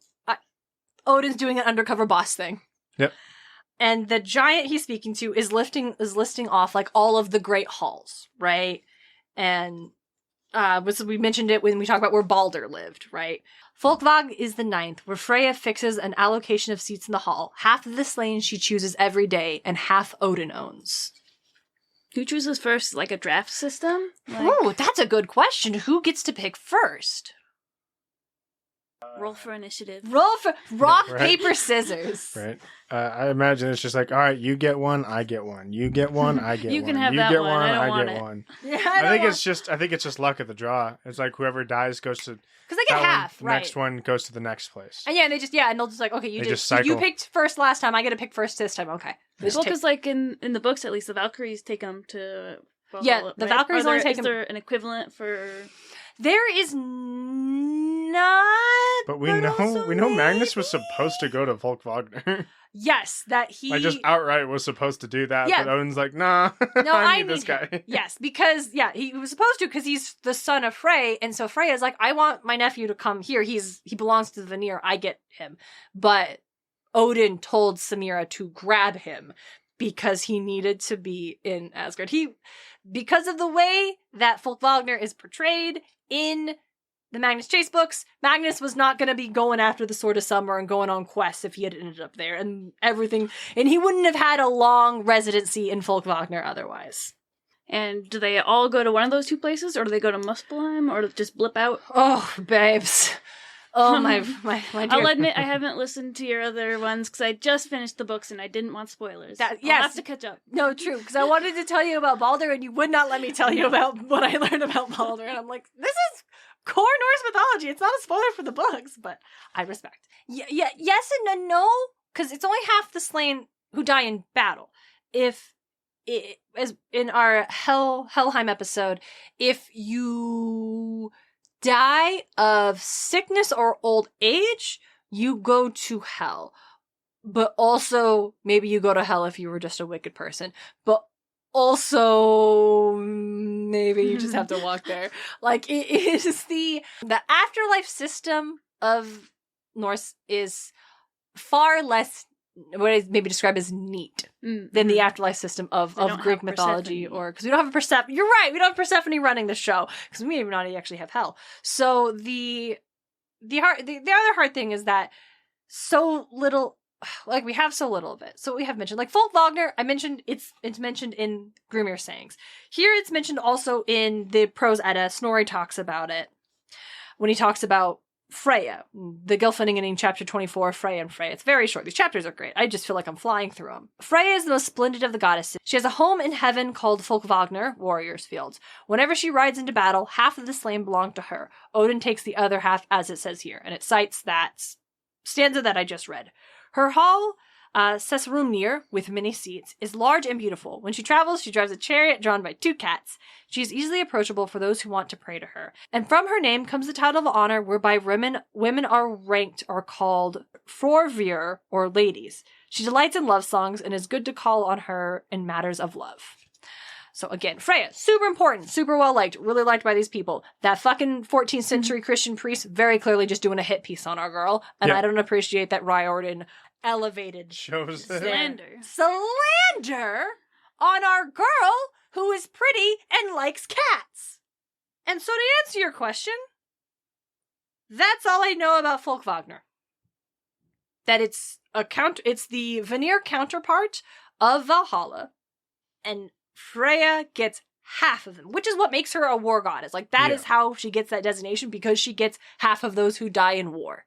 Odin's doing an undercover boss thing. Yep. And the giant he's speaking to is listing off like all of the great halls, right? And so we mentioned it when we talked about where Balder lived, right? Folkvag is the 9th, where Freyja fixes an allocation of seats in the hall. Half of the slain she chooses every day, and half Odin owns. Who chooses first? Like a draft system? Oh, that's a good question. Who gets to pick first? Roll for initiative. Roll for rock, Right. paper, scissors. Right. I imagine it's just like, all right, you get one, I get one. You get one, I get one. You can have you that get one, I don't want get it. one. Yeah, I think it's just luck of the draw. It's like whoever dies goes to because they get that half, one, right? next one goes to the next place. And and they'll just like, okay, They just cycle. you picked first last time, I get to pick first this time. Okay. Well, because like in the books, at least, the Valkyries take them to Valhalla, Yeah, the right? Valkyries only take Is there an equivalent for... There is not. But we also know Magnus was maybe? supposed to go to Volk Wagner. Yes, that he. Like just outright was supposed to do that, Yeah. but Odin's like, nah, No, I I need this him. guy. Yes, because he was supposed to because he's the son of Frey, and so Frey is like, I want my nephew to come here. He belongs to the Vanir. I get him, but Odin told Samira to grab him because he needed to be in Asgard. Because of the way that Folk Wagner is portrayed in the Magnus Chase books, Magnus was not going to be going after the Sword of Summer and going on quests if he had ended up there and everything. And he wouldn't have had a long residency in Folk Wagner otherwise. And do they all go to one of those two places, or do they go to Muspelheim, or just blip out? Oh, babes. Oh, my dear. I'll admit I haven't listened to your other ones because I just finished the books and I didn't want spoilers. I'll have to catch up. No, true, because I wanted to tell you about Balder and you would not let me tell you about what I learned about Balder. And I'm like, this is core Norse mythology. It's not a spoiler for the books, but I respect. Yes and no, because it's only half the slain who die in battle. As in our Helheim episode, if you die of sickness or old age, you go to hell. But also, maybe you go to hell if you were just a wicked person. But also, maybe you just have to walk there. Like, it is the afterlife system of Norse is far less what I maybe describe as neat than the afterlife system of Greek mythology, or because we don't have a Persephone. You're right, we don't have Persephone running the show because we may not actually have hell. So the other hard thing is that so little, like we have so little of it. So we have mentioned like folk Wagner. I mentioned it's mentioned in Grimir's sayings. Here it's mentioned also in the Prose Edda. Snorri talks about it when he talks about Freyja, the Gylfaginning chapter 24, Freyr and Freyja. It's very short. These chapters are great. I just feel like I'm flying through them. Freyja is the most splendid of the goddesses. She has a home in heaven called Folkvagner, Warriors' Fields. Whenever she rides into battle, half of the slain belong to her. Odin takes the other half, as it says here, and it cites that stanza that I just read. Her hall, Sessrumnir, with many seats, is large and beautiful. When she travels, she drives a chariot drawn by 2 cats. She is easily approachable for those who want to pray to her. And from her name comes the title of honor whereby women are ranked or called Frorvir, or ladies. She delights in love songs and is good to call on her in matters of love. So again, Freyja, super important, super well liked, really liked by these people. That fucking 14th century Christian priest very clearly just doing a hit piece on our girl. And I don't appreciate that Riordan elevated Shows slander on our girl who is pretty and likes cats. And so to answer your question, that's all I know about Folkvagner. That it's the Vanir counterpart of Valhalla, and Freyja gets half of them, which is what makes her a war goddess. Like that is how she gets that designation, because she gets half of those who die in war.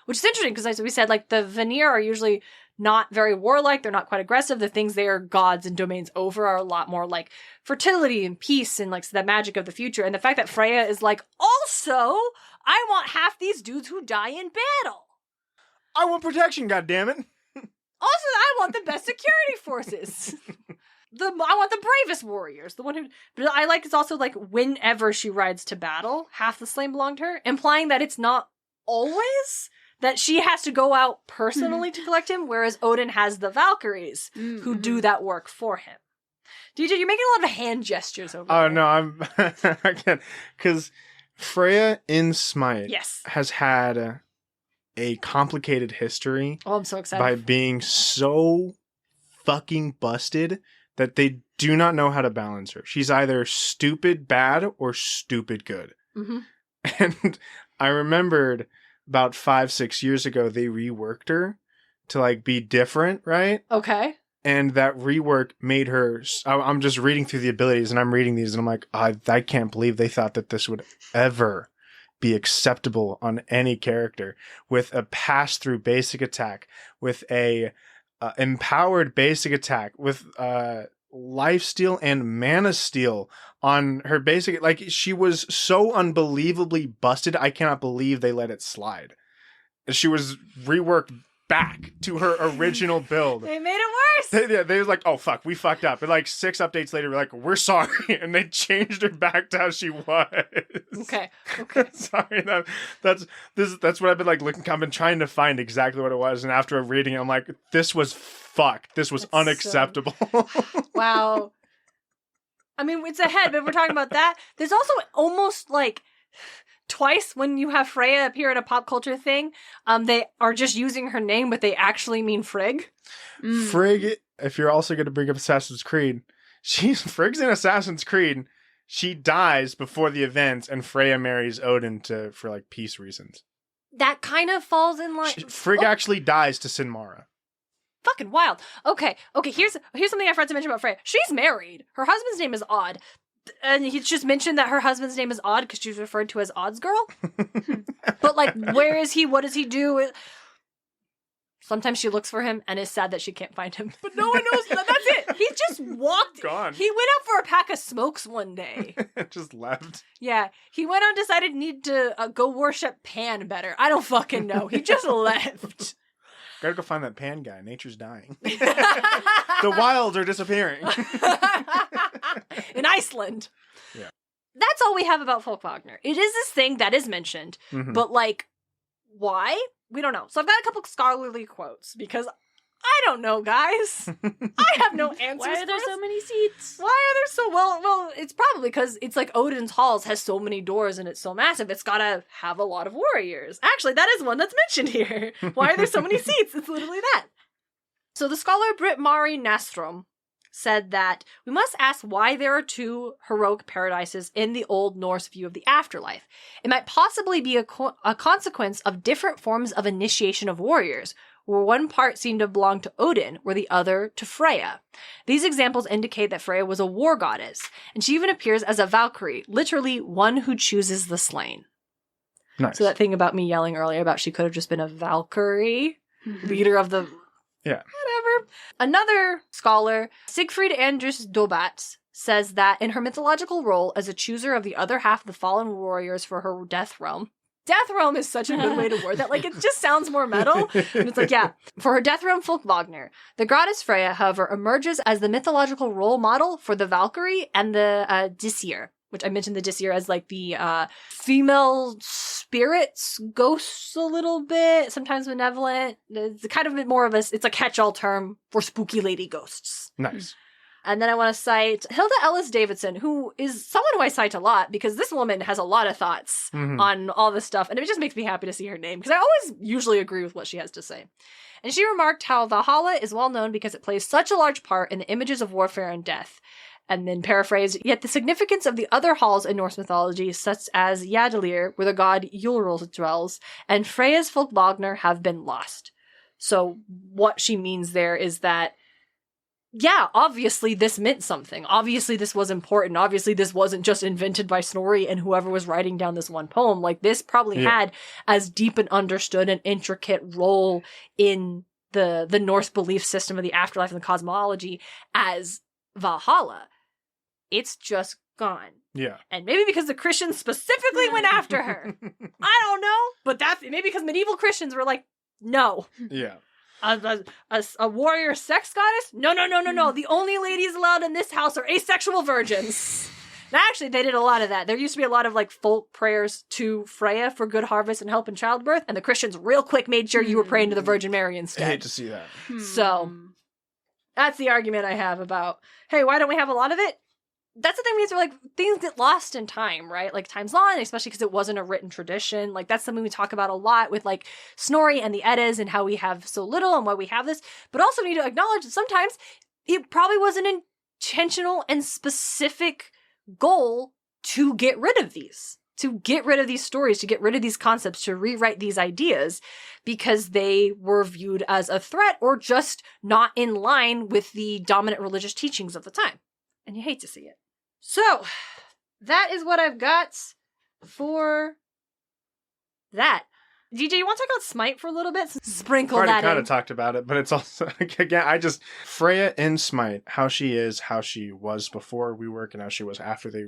Which is interesting because, as we said, like the Vanir are usually not very warlike. They're not quite aggressive. The things they are gods and domains over are a lot more like fertility and peace and like that magic of the future. And the fact that Freyja is like, also, I want half these dudes who die in battle. I want protection, goddammit. Also, I want the best security forces. I want the bravest warriors. The one who, but I like it's also like whenever she rides to battle, half the slain belong to her, implying that it's not always that she has to go out personally to collect him, whereas Odin has the Valkyries who do that work for him. DJ, you're making a lot of hand gestures over there. Oh, no, I'm... Again, because Freyja in SMITE has had a complicated history. Oh, I'm so excited. By being so fucking busted that they do not know how to balance her. She's either stupid bad or stupid good. Mm-hmm. And I remembered about 5-6 years ago, they reworked her to like be different, right? Okay. And that rework made her... I'm just reading through the abilities and I'm reading these and I'm like, I can't believe they thought that this would ever be acceptable on any character, with a pass-through basic attack, with a empowered basic attack, with life steal and mana steal on her basic. Like, she was so unbelievably busted, I cannot believe they let it slide. She was reworked back to her original build. They made it worse. They was like, oh fuck, we fucked up. And like 6 updates later, we're like, we're sorry, and they changed her back to how she was. Okay. Sorry, that's what I've been like looking. I've been trying to find exactly what it was, and after reading it, I'm like, this was fucked. This was unacceptable. Wow. I mean, it's ahead, but if we're talking about that, there's also almost like twice when you have Freyja appear in a pop culture thing, they are just using her name, but they actually mean Frigg. Frigg, if you're also going to bring up Assassin's Creed, Frigg's in Assassin's Creed. She dies before the events, and Freyja marries Odin for like peace reasons. That kind of falls in line. Frigg actually dies to Sinmara. Fucking wild. Okay. Here's something I forgot to mention about Freyja. She's married. Her husband's name is Odd. And he just mentioned that her husband's name is Odd because she's referred to as Odd's girl. But like, where is he? What does he do? Sometimes she looks for him and is sad that she can't find him. But no one knows. That's it. He just walked. Gone. He went out for a pack of smokes one day. Just left. Yeah. He went out and decided need to go worship Pan better. I don't fucking know. He just left. Gotta go find that Pan guy. Nature's dying. The wilds are disappearing. In Iceland. Yeah. That's all we have about Folkvagner. It is this thing that is mentioned, but like, why? We don't know. So I've got a couple scholarly quotes because I don't know, guys. I have no answers. Why are there so many seats? Why are there so well? It's probably because it's like Odin's halls has so many doors and it's so massive. It's gotta have a lot of warriors. Actually, that is one that's mentioned here. Why are there so many seats? It's literally that. So the scholar Britt-Mari Nastrom said that we must ask why there are two heroic paradises in the Old Norse view of the afterlife. It might possibly be a consequence of different forms of initiation of warriors, where one part seemed to belong to Odin, where the other to Freyja. These examples indicate that Freyja was a war goddess, and she even appears as a valkyrie, literally one who chooses the slain. Nice. So that thing about me yelling earlier about she could have just been a valkyrie, leader of the... Yeah. Whatever. Another scholar, Sigfrid Andrus Dobats, says that in her mythological role as a chooser of the other half of the fallen warriors for her death realm. Death realm is such a good way to word that. Like, it just sounds more metal. And it's like, yeah. For her death realm Folkvogner, the goddess Freyja, however, emerges as the mythological role model for the Valkyrie and the Disir, which I mentioned the Disir as like the female spirits, ghosts a little bit, sometimes benevolent. It's kind of more of it's a catch-all term for spooky lady ghosts. Nice. And then I want to cite Hilda Ellis Davidson, who is someone who I cite a lot because this woman has a lot of thoughts on all this stuff. And it just makes me happy to see her name because I always usually agree with what she has to say. And she remarked how Valhalla is well known because it plays such a large part in the images of warfare and death. And then paraphrased, yet the significance of the other halls in Norse mythology, such as Yadalir, where the god Ylril dwells, and Freyja's Folkvogner have been lost. So what she means there is that, yeah, obviously this meant something. Obviously this was important. Obviously this wasn't just invented by Snorri and whoever was writing down this one poem. Like, this probably had as deep and understood and intricate role in the Norse belief system of the afterlife and the cosmology as Valhalla. It's just gone. Yeah. And maybe because the Christians specifically went after her. I don't know. But maybe because medieval Christians were like, no. Yeah. A warrior sex goddess? No. The only ladies allowed in this house are asexual virgins. Now, actually, they did a lot of that. There used to be a lot of like folk prayers to Freyja for good harvest and help in childbirth. And the Christians real quick made sure you were praying to the Virgin Mary instead. I hate to see that. So that's the argument I have about, hey, why don't we have a lot of it? That's the thing, means like things get lost in time, right? Like, time's long, especially because it wasn't a written tradition. Like, that's something we talk about a lot with like Snorri and the Eddas and how we have so little and why we have this. But also we need to acknowledge that sometimes it probably was an intentional and specific goal to get rid of these. To get rid of these stories, to get rid of these concepts, to rewrite these ideas because they were viewed as a threat or just not in line with the dominant religious teachings of the time. And you hate to see it. So, that is what I've got for that. DJ, you want to talk about SMITE for a little bit? Sprinkle that in. Already kind of talked about it, but it's also, again, Freyja in SMITE, how she is, how she was before rework, and how she was after they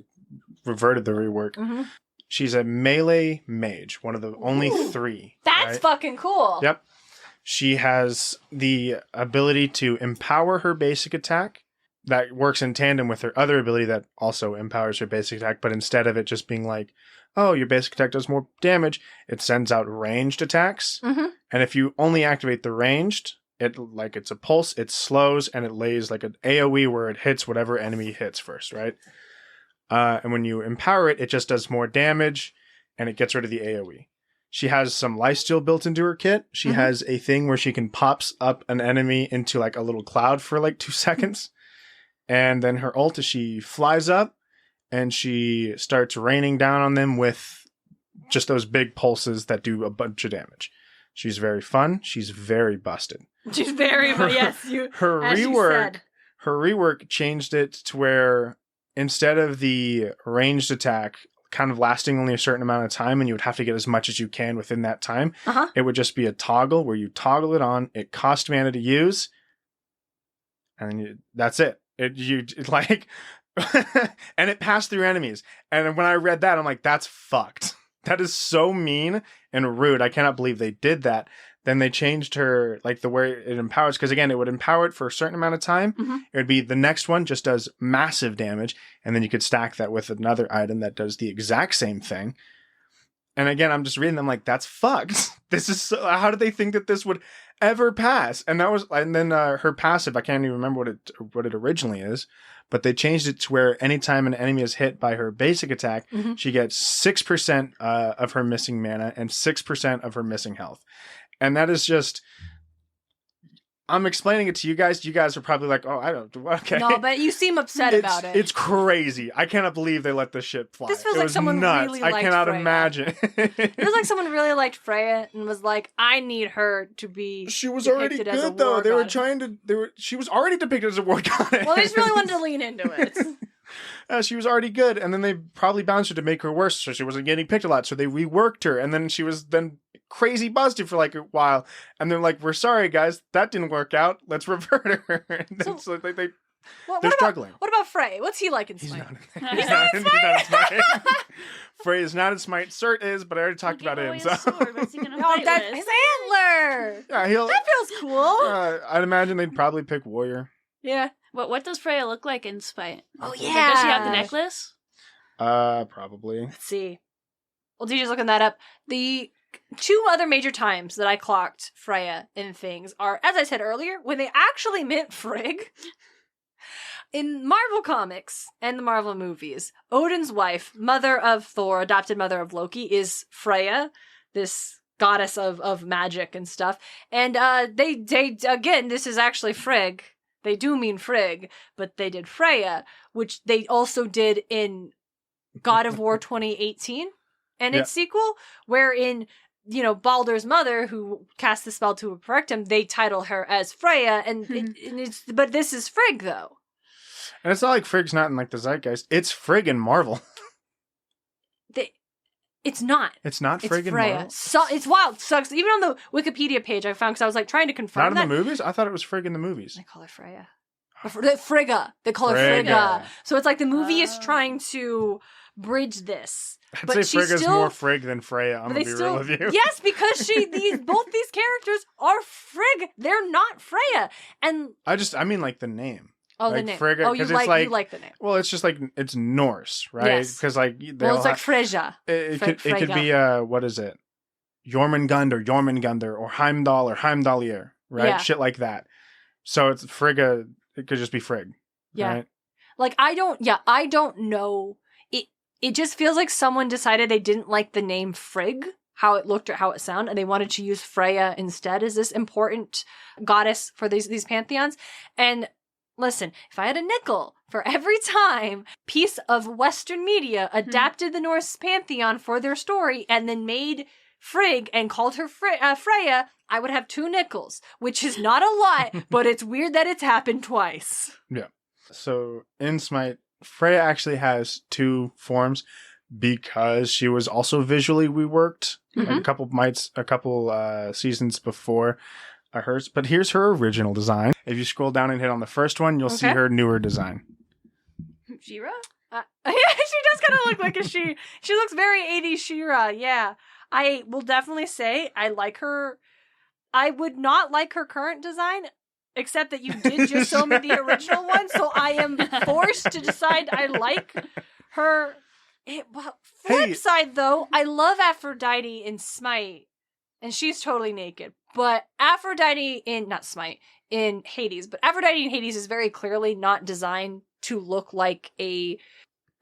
reverted the rework. Mm-hmm. She's a melee mage, one of the only three. That's fucking cool. Yep. She has the ability to empower her basic attack. That works in tandem with her other ability that also empowers her basic attack, but instead of it just being like, oh, your basic attack does more damage, it sends out ranged attacks. Mm-hmm. And if you only activate the ranged, it's a pulse, it slows, and it lays like an AoE where it hits whatever enemy hits first, right? And when you empower it, it just does more damage, and it gets rid of the AoE. She has some lifesteal built into her kit. She has a thing where she can pops up an enemy into like a little cloud for like 2 seconds. And then her ult is she flies up and she starts raining down on them with just those big pulses that do a bunch of damage. She's very fun. She's very busted. She's very, yes. Her rework changed it to where instead of the ranged attack kind of lasting only a certain amount of time and you would have to get as much as you can within that time, it would just be a toggle where you toggle it on. It costs mana to use. And that's it. And it passed through enemies. And when I read that, I'm like, that's fucked. That is so mean and rude. I cannot believe they did that. Then they changed her, like the way it empowers, because again, it would empower it for a certain amount of time. It would be the next one just does massive damage. And then you could stack that with another item that does the exact same thing. And again, I'm just reading them like, that's fucked. This is so, how did they think that this would ever pass? And then her passive, I can't even remember what it originally is, but they changed it to where anytime an enemy is hit by her basic attack, she gets 6% of her missing mana and 6% of her missing health. And that is just, I'm explaining it to you guys. You guys are probably like, oh, I don't. Okay. No, but you seem upset about it. It's crazy. I cannot believe they let this shit fly. This feels it like was someone nuts. really I liked cannot Freyja. imagine. It was like someone really liked Freyja and was like, I need her to be. She was already depicted as a good though. war They were goddess. trying to. She was already depicted as a war goddess. Well, they just really wanted to lean into it. She was already good, and then they probably bounced her to make her worse, so she wasn't getting picked a lot. So they reworked her, and then she was then crazy busted for like a while, and they're like, "We're sorry, guys, that didn't work out. Let's revert her." And then, so they're struggling. What about Frey? What's he like in He's Smite? not. He's not in Smite. Frey is not in Smite. Surt is, but I already talked about him. So. What's he gonna Oh, fight that's with? his antler. Yeah, he'll. That feels cool. I'd imagine they'd probably pick warrior. Yeah. What does Freyja look like in Spite? Oh Like, yeah. does she have the necklace? Probably. Let's see. Well, DJ's looking that up. The 2 other major times that I clocked Freyja in things are, as I said earlier, when they actually meant Frigg. In Marvel Comics and the Marvel movies, Odin's wife, mother of Thor, adopted mother of Loki, is Freyja, this goddess of magic and stuff. And they again, this is actually Frigg. They do mean Frigg, but they did Freyja, which they also did in God of War 2018 and its sequel, wherein, Baldur's mother, who cast the spell to correct him, they title her as Freyja, but this is Frigg, though. And it's not like Frigg's not in like the zeitgeist. It's Frigg in Marvel. It's not. It's not It's Frigg in Freyja. Marvel. So it's wild. Sucks. Even on the Wikipedia page I found, because I was like trying to confirm Not in that. the movies? I thought it was Frigg in the movies. They call her Freyja. Frigga. They call her Frigga. Frigga. So it's like the movie is trying to bridge this. I'd But say she's Frigga's still- more Frigg than Freyja. I'm But going they to be still, real with you. yes, because both these characters are Frigg. They're not Freyja. And I mean like the name. the Like name. Frigga, Oh, you 'cause it's like, you like the name. Well, it's just like, it's Norse, right? Yes. Because like, Well, it's like Freyja. it Fre- could be, what is it? Jormungand or Jormungandr or Heimdall or Heimdallir, right? Yeah. Shit like that. So it's Frigga, it could just be Frigg. Yeah. Right? Like I don't know. It just feels like someone decided they didn't like the name Frigg, how it looked or how it sounded, and they wanted to use Freyja instead as this important goddess for these pantheons. And listen, if I had a nickel for every time piece of Western media adapted the Norse pantheon for their story and then made Frigg and called her Freyja, I would have 2 nickels, which is not a lot, but it's weird that it's happened twice. Yeah. So in Smite, Freyja actually has 2 forms because she was also visually reworked Mhm. a couple seasons before hers. But here's her original design. If you scroll down and hit on the first one, you'll see Okay. her newer design. She-Ra? Yeah, she does kind of look like a she. She looks very 80s She-Ra, yeah. I will definitely say I like her. I would not like her current design, except that you did just show me the original one, so I am forced to decide I like her. Flip side, though, I love Aphrodite in Smite, and she's totally naked. But Aphrodite in Hades, but Aphrodite in Hades is very clearly not designed to look like a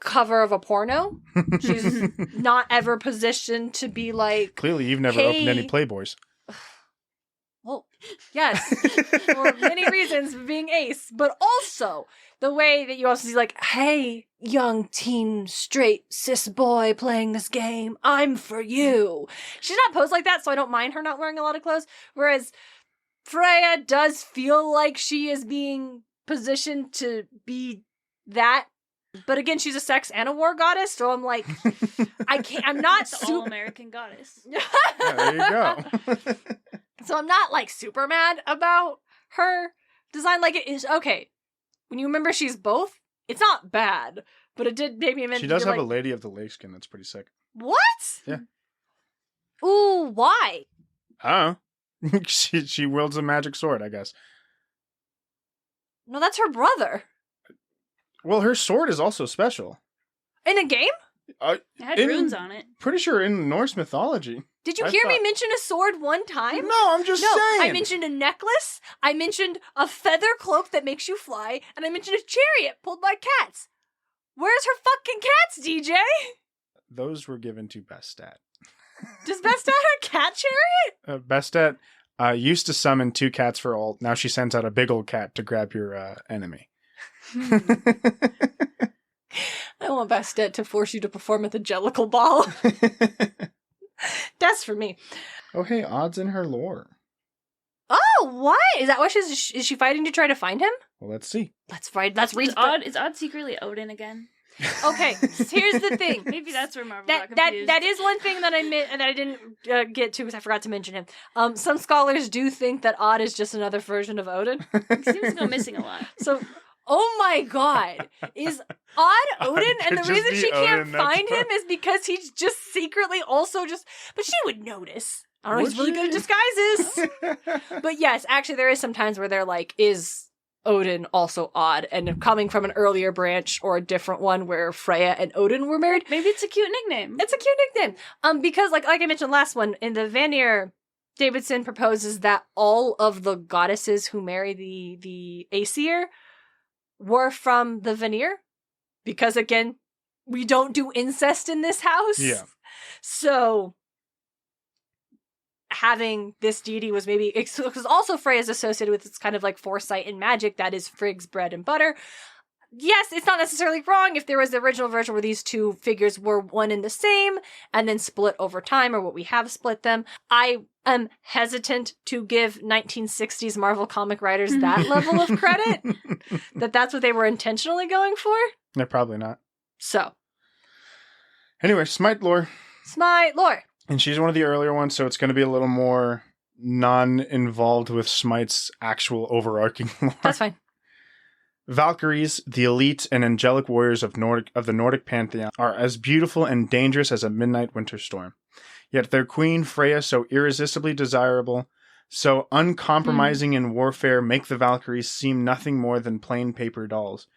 cover of a porno. She's not ever positioned to be like, Clearly, you've never opened any Playboys. well, yes, for many reasons, being ace, but also the way that you also see, like, hey, young teen straight cis boy playing this game, I'm for you. She's not posed like that, so I don't mind her not wearing a lot of clothes. Whereas Freyja does feel like she is being positioned to be that. But again, she's a sex and a war goddess, so I'm like, I'm not The all-American goddess. Yeah, there you go. So I'm not like super mad about her design. Like, it is okay. When you remember she's both, it's not bad, but it did make me She does have a Lady of the Lake skin that's pretty sick. What? Yeah. Ooh, why? I don't know. she wields a magic sword, I guess. No, that's her brother. Well, her sword is also special. In a game? It had runes on it. Pretty sure in Norse mythology. Did you I hear me thought- mention a sword one time? No, I'm just saying. I mentioned a necklace, I mentioned a feather cloak that makes you fly, and I mentioned a chariot pulled by cats. Where's her fucking cats, DJ? Those were given to Bestat. Does Best have a cat chariot? Bestat Used to summon 2 cats for ult. Now she sends out a big old cat to grab your enemy. I want Bastet to force you to perform at the Jellicle Ball. That's for me. Oh, hey, Odd's in her lore. Oh, what? Is that why is she fighting to try to find him? Well, let's see. Let's fight. Let's read. Is Odd secretly Odin again? Okay, here's the thing. Maybe that's where Marvel That got confused. that is one thing that I didn't get to because I forgot to mention him. Some scholars do think that Odd is just another version of Odin. He seems to go missing a lot. So, oh my God, is Odd Odin? And the Could reason just she be can't Odin, that's find him fine. is because he's just secretly also just. But she would notice. I don't know. Would He's really good at she? disguises. But yes, actually, there is some times where they're like, is Odin also Odd? And coming from an earlier branch or a different one where Freyja and Odin were married. Maybe it's a cute nickname. It's a cute nickname. Because like I mentioned last one, in the Vanir, Davidson proposes that all of the goddesses who marry the Aesir were from the Vanir. Because again, we don't do incest in this house. Yeah. So having this deity was maybe because also Freyja is associated with this kind of like foresight and magic that is Frigg's bread and butter. Yes, it's not necessarily wrong if there was the original version where these two figures were one and the same and then split over time, or what we have split them. I am hesitant to give 1960s Marvel comic writers that level of credit, that's what they were intentionally going for. They're probably not. So, Anyway, Smite lore. Smite lore. And she's one of the earlier ones, so it's going to be a little more non-involved with Smite's actual overarching lore. That's fine. Valkyries, the elite and angelic warriors of the Nordic pantheon, are as beautiful and dangerous as a midnight winter storm. Yet their queen, Freyja, so irresistibly desirable, so uncompromising in warfare, make the Valkyries seem nothing more than plain paper dolls.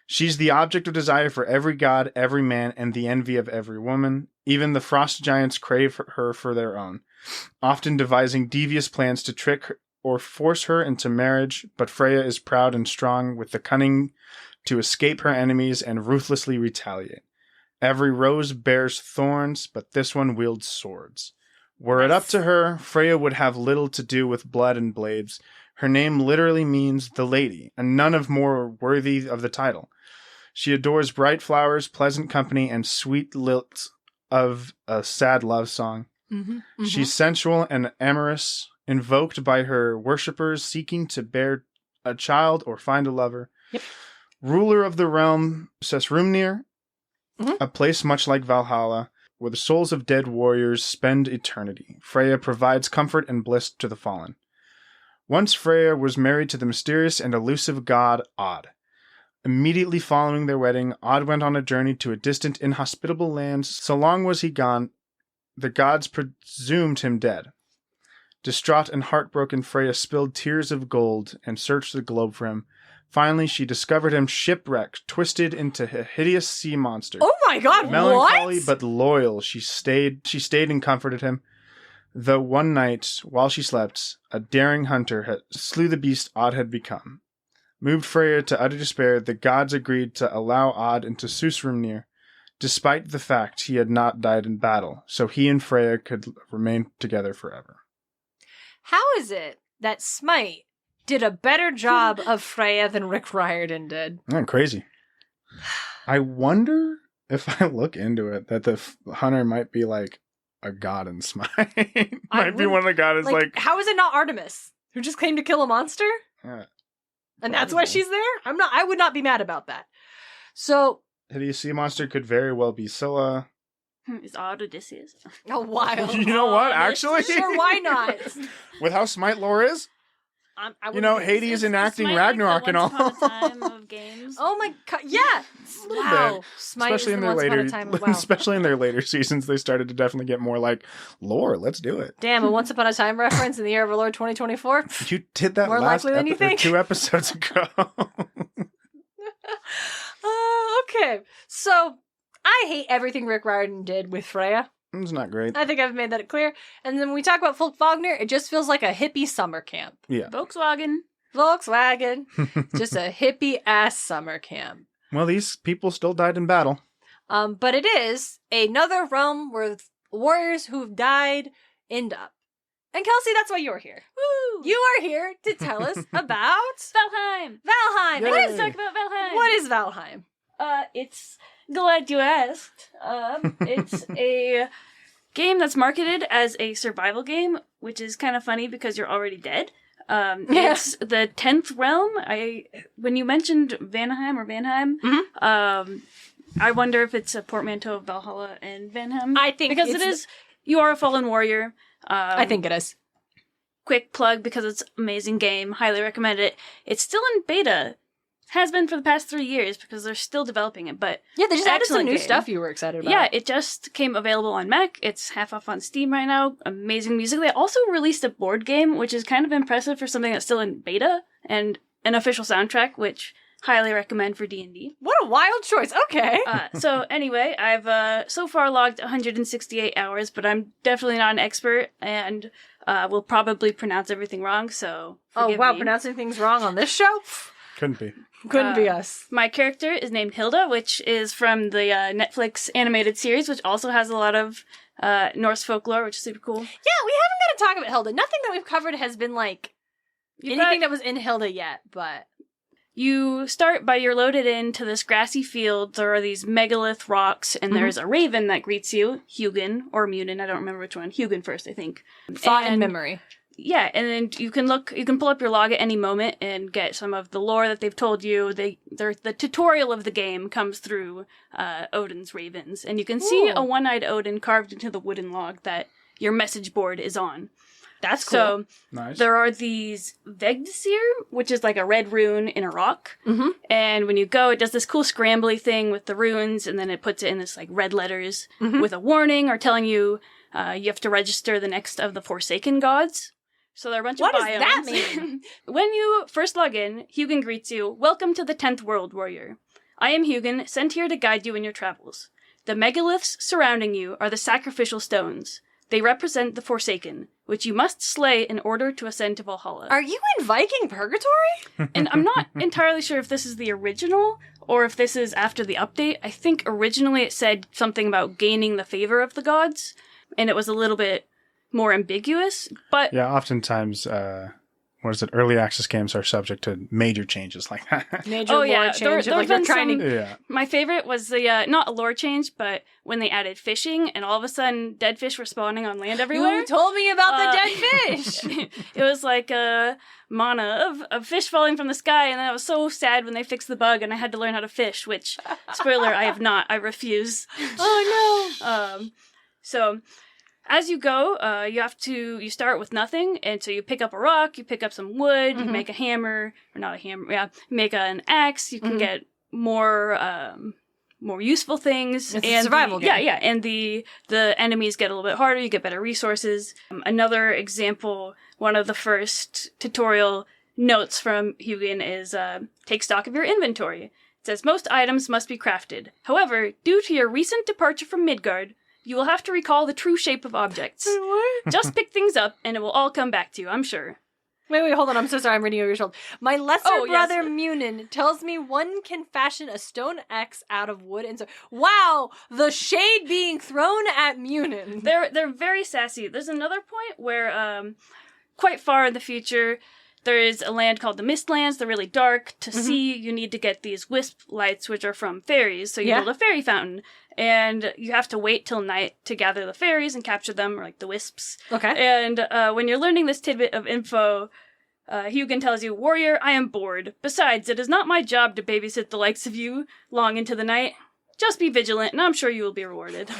She's the object of desire for every god, every man, and the envy of every woman. Even the frost giants crave her for their own, often devising devious plans to trick her or force her into marriage, but Freyja is proud and strong with the cunning to escape her enemies and ruthlessly retaliate. Every rose bears thorns, but this one wields swords. Were it up to her, Freyja would have little to do with blood and blades. Her name literally means the lady, and none of more worthy of the title. She adores bright flowers, pleasant company, and sweet lilt of a sad love song. She's sensual and amorous, invoked by her worshippers seeking to bear a child or find a lover. Yep. Ruler of the realm Sesrumnir, a place much like Valhalla, where the souls of dead warriors spend eternity. Freyja provides comfort and bliss to the fallen. Once Freyja was married to the mysterious and elusive god Odd. Immediately following their wedding, Odd went on a journey to a distant, inhospitable land. So long was he gone, the gods presumed him dead. Distraught and heartbroken, Freyja spilled tears of gold and searched the globe for him. Finally, she discovered him shipwrecked, twisted into a hideous sea monster. Oh my God! Melancholy what? but loyal, she stayed and comforted him. Though one night, while she slept, a daring hunter slew the beast Odd had become. Moved Freyja to utter despair, the gods agreed to allow Odd into Sesrumnir, despite the fact he had not died in battle, so he and Freyja could remain together forever. How is it that Smite did a better job of Freyja than Rick Riordan did? Crazy. I wonder if I look into it that the hunter might be like a god in Smite. Might be one of the gods like how is it not Artemis, who just came to kill a monster? Yeah, and that's why she's there? I would not be mad about that. So hideous sea monster could very well be Scylla. Is Odd Odysseus? Oh, wild. You know what, actually? Sure, why not? With how Smite lore is? Hades enacting Ragnarok and all. Once Upon a Time of games. Oh my God, yeah. Wow. bit. Smite Especially is in the their Once Upon later, a Time of wow. especially in their later seasons, they started to definitely get more like lore. Let's do it. Damn, a Once Upon a Time reference in the year of our Lord 2024. You did that More last likely than you think. 2 episodes ago. Okay, so I hate everything Rick Riordan did with Freyja. It's not great. I think I've made that clear. And then when we talk about Folk Wagner, it just feels like a hippie summer camp. Yeah. Volkswagen. Just a hippie ass summer camp. Well, these people still died in battle. But it is another realm where warriors who've died end up. And Kelsey, that's why you're here. Woo! You are here to tell us about Valheim! Valheim. Yay. Let's talk about Valheim! What is Valheim? It's glad you asked. It's a game that's marketed as a survival game, which is kind of funny because you're already dead. It's the 10th realm. When you mentioned Valheim, I wonder if it's a portmanteau of Valhalla and Valheim. I think because it is. You are a fallen warrior. I think it is. Quick plug because it's an amazing game. Highly recommend it. It's still in beta. Has been for the past 3 years because they're still developing it. But Yeah, they just added some excellent new game. stuff you were excited about. Yeah, it just came available on Mac. It's half off on Steam right now. Amazing music. They also released a board game, which is kind of impressive for something that's still in beta, and an official soundtrack, which highly recommend for D&D. What a wild choice. Okay. So anyway, I've so far logged 168 hours, but I'm definitely not an expert, and will probably pronounce everything wrong, so forgive me. Pronouncing things wrong on this show? Couldn't be. Couldn't be us. My character is named Hilda, which is from the Netflix animated series, which also has a lot of Norse folklore, which is super cool. Yeah, we haven't got to talk about Hilda. Nothing that we've covered has been like anything that was in Hilda yet, but you start by you're loaded into this grassy field. There are these megalith rocks, and there's a raven that greets you, Hugin or Munin. I don't remember which one. Hugin first, I think. thought and And- memory. Yeah, and then you can pull up your log at any moment and get some of the lore that they've told you. The tutorial of the game comes through Odin's ravens, and you can see Ooh. a one-eyed Odin carved into the wooden log that your message board is on. That's cool. So Nice. there are these Vegdisir, which is like a red rune in a rock. Mm-hmm. And when you go, it does this cool scrambly thing with the runes, and then it puts it in this like red letters with a warning or telling you you have to register the next of the Forsaken gods. So there are a bunch What of does biomes. that mean? When you first log in, Hugin greets you, "Welcome to the 10th World, Warrior. I am Hugin, sent here to guide you in your travels. The megaliths surrounding you are the sacrificial stones. They represent the Forsaken, which you must slay in order to ascend to Valhalla." Are you in Viking Purgatory? And I'm not entirely sure if this is the original or if this is after the update. I think originally it said something about gaining the favor of the gods, and it was a little bit more ambiguous, but Yeah, oftentimes, early access games are subject to major changes like that. Major Oh, lore yeah, change. there's Like they're been trying some- to. Yeah. my favorite was the, not a lore change, but when they added fishing and all of a sudden dead fish were spawning on land everywhere. You told me about the Uh, dead fish. It was like a mana of fish falling from the sky, and I was so sad when they fixed the bug and I had to learn how to fish, which, spoiler, I have not. I refuse. Oh no. So as you go, you start with nothing, and so you pick up a rock, you pick up some wood, you make a hammer, or not a hammer, make an axe, you can get more useful things. It's a survival game. Yeah, and the enemies get a little bit harder, you get better resources. Another example, one of the first tutorial notes from Hugin is, take stock of your inventory. It says, most items must be crafted. However, due to your recent departure from Midgard, you will have to recall the true shape of objects. What? Just pick things up, and it will all come back to you, I'm sure. Wait, hold on. I'm so sorry. I'm reading over your shoulder. My lesser Oh, yes. brother Munin tells me one can fashion a stone axe out of wood, and so wow, the shade being thrown at Munin. They're very sassy. There's another point where, quite far in the future, there is a land called the Mistlands. They're really dark. To see, you need to get these wisp lights, which are from fairies. So you build a fairy fountain. And you have to wait till night to gather the fairies and capture them, or like the wisps. Okay. And when you're learning this tidbit of info, Hugin tells you, "Warrior, I am bored. Besides, it is not my job to babysit the likes of you long into the night. Just be vigilant, and I'm sure you will be rewarded."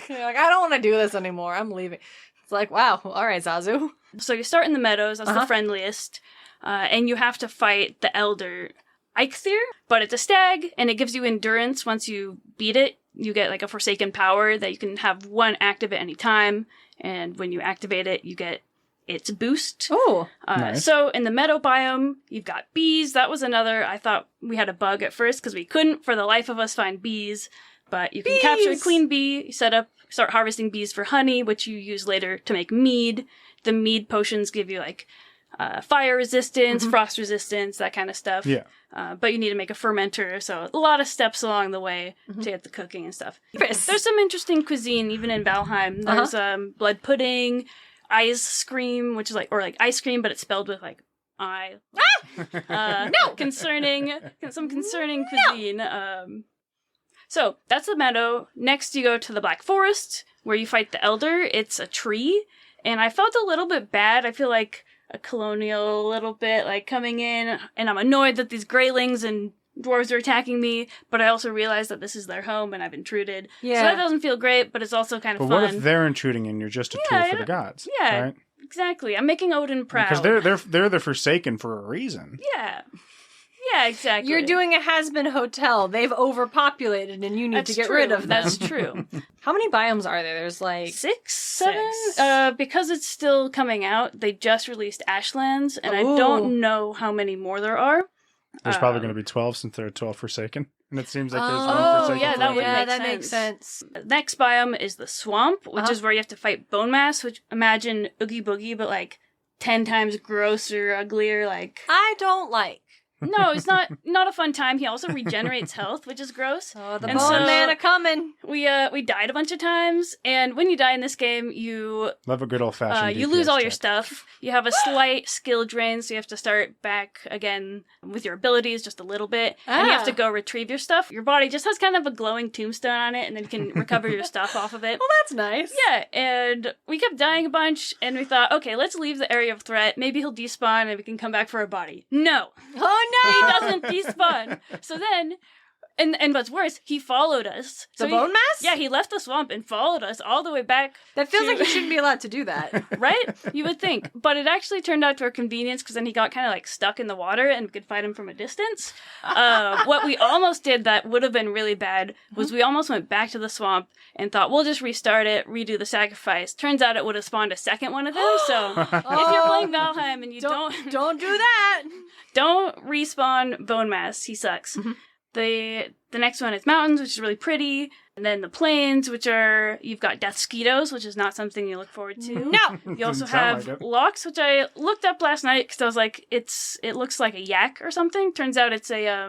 You're like, I don't want to do this anymore. I'm leaving. It's like, wow. All right, Zazu. So you start in the meadows, that's the friendliest, and you have to fight the elder Eikthyr, but it's a stag, and it gives you endurance once you beat it. You get like a forsaken power that you can have one active at any time, and when you activate it, you get its boost. Ooh. Nice. So in the meadow biome, you've got bees. That was another, I thought we had a bug at first because we couldn't for the life of us find bees, but you can capture a Bees! queen bee, you start harvesting bees for honey, which you use later to make mead. The mead potions give you like fire resistance, frost resistance, that kind of stuff. Yeah. But you need to make a fermenter, so a lot of steps along the way to get the cooking and stuff. Chris. There's some interesting cuisine even in Valheim. There's blood pudding, ice cream, which is like, or like ice cream, but it's spelled with like I. No! Some concerning cuisine. So that's the meadow. Next, you go to the Black Forest, where you fight the Elder. It's a tree, and I felt a little bit bad. I feel like a colonial, a little bit like coming in, and I'm annoyed that these greylings and dwarves are attacking me, but I also realize that this is their home and I've intruded. Yeah. So that doesn't feel great, but it's also kind of But fun. what if they're intruding and you're just a tool for the gods? Yeah, right? exactly. I'm making Odin proud. Because they're the Forsaken for a reason. Yeah. Yeah, exactly. You're doing a has-been hotel. They've overpopulated and you need to get rid of them. That's true. How many biomes are there? There's like 6, 7? Because it's still coming out, they just released Ashlands, and I don't know how many more there are. There's probably going to be 12 since there are 12 Forsaken. And it seems like there's one Oh, Forsaken. yeah, for that every- would make that sense. makes sense. The next biome is the swamp, which Uh-huh. is where you have to fight bone mass, which imagine Oogie Boogie, but like 10 times grosser, uglier, like... I don't like. No, it's not a fun time. He also regenerates health, which is gross. Oh, the And bone so- man a coming. We died a bunch of times, and when you die in this game, you Love a good old fashioned. you lose all your stuff. You have a slight skill drain, so you have to start back again with your abilities just a little bit, and you have to go retrieve your stuff. Your body just has kind of a glowing tombstone on it, and then you can recover your stuff off of it. Well, that's nice. Yeah, and we kept dying a bunch, and we thought, okay, let's leave the area of threat. Maybe he'll despawn, and we can come back for a body. No, Oh no! he doesn't despawn. So then, and what's worse, he followed us. The So bone mass? Yeah, he left the swamp and followed us all the way back. That feels to- like you shouldn't be allowed to do that. Right? You would think. But it actually turned out to our convenience because then he got kind of like stuck in the water and we could fight him from a distance. What we almost did that would have been really bad was we almost went back to the swamp and thought, we'll just restart it, redo the sacrifice. Turns out it would have spawned a second one of them. So if you're playing Valheim and you don't don't do that. don't respawn bone mass, he sucks. Mhm. The next one is mountains, which is really pretty. And then the plains, which are, you've got death skeetos, which is not something you look forward to. No. You also Doesn't sound have like it. locks, which I looked up last night because I was like, it looks like a yak or something. Turns out it's a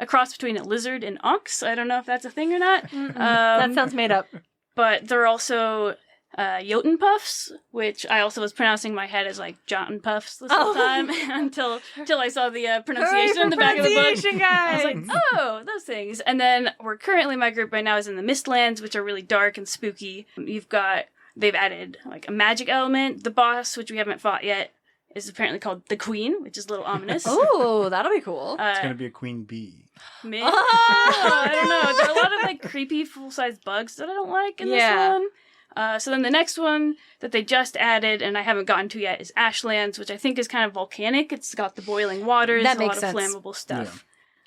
cross between a lizard and ox. I don't know if that's a thing or not. That sounds made up. But there are also Jotun puffs, which I also was pronouncing in my head as like Jotten puffs this whole time until I saw the pronunciation in the back of the book. Pronunciation, I was guys. like, oh, those things. And then we're currently, my group right now is in the Mistlands, which are really dark and spooky. They've added like a magic element. The boss, which we haven't fought yet, is apparently called the Queen, which is a little ominous. Oh, that'll be cool. It's going to be a queen bee. Maybe. Oh, I don't know. There are a lot of like creepy full-size bugs that I don't like in this one. So then the next one that they just added, and I haven't gotten to yet, is Ashlands, which I think is kind of volcanic. It's got the boiling waters, That a makes lot of sense. flammable stuff.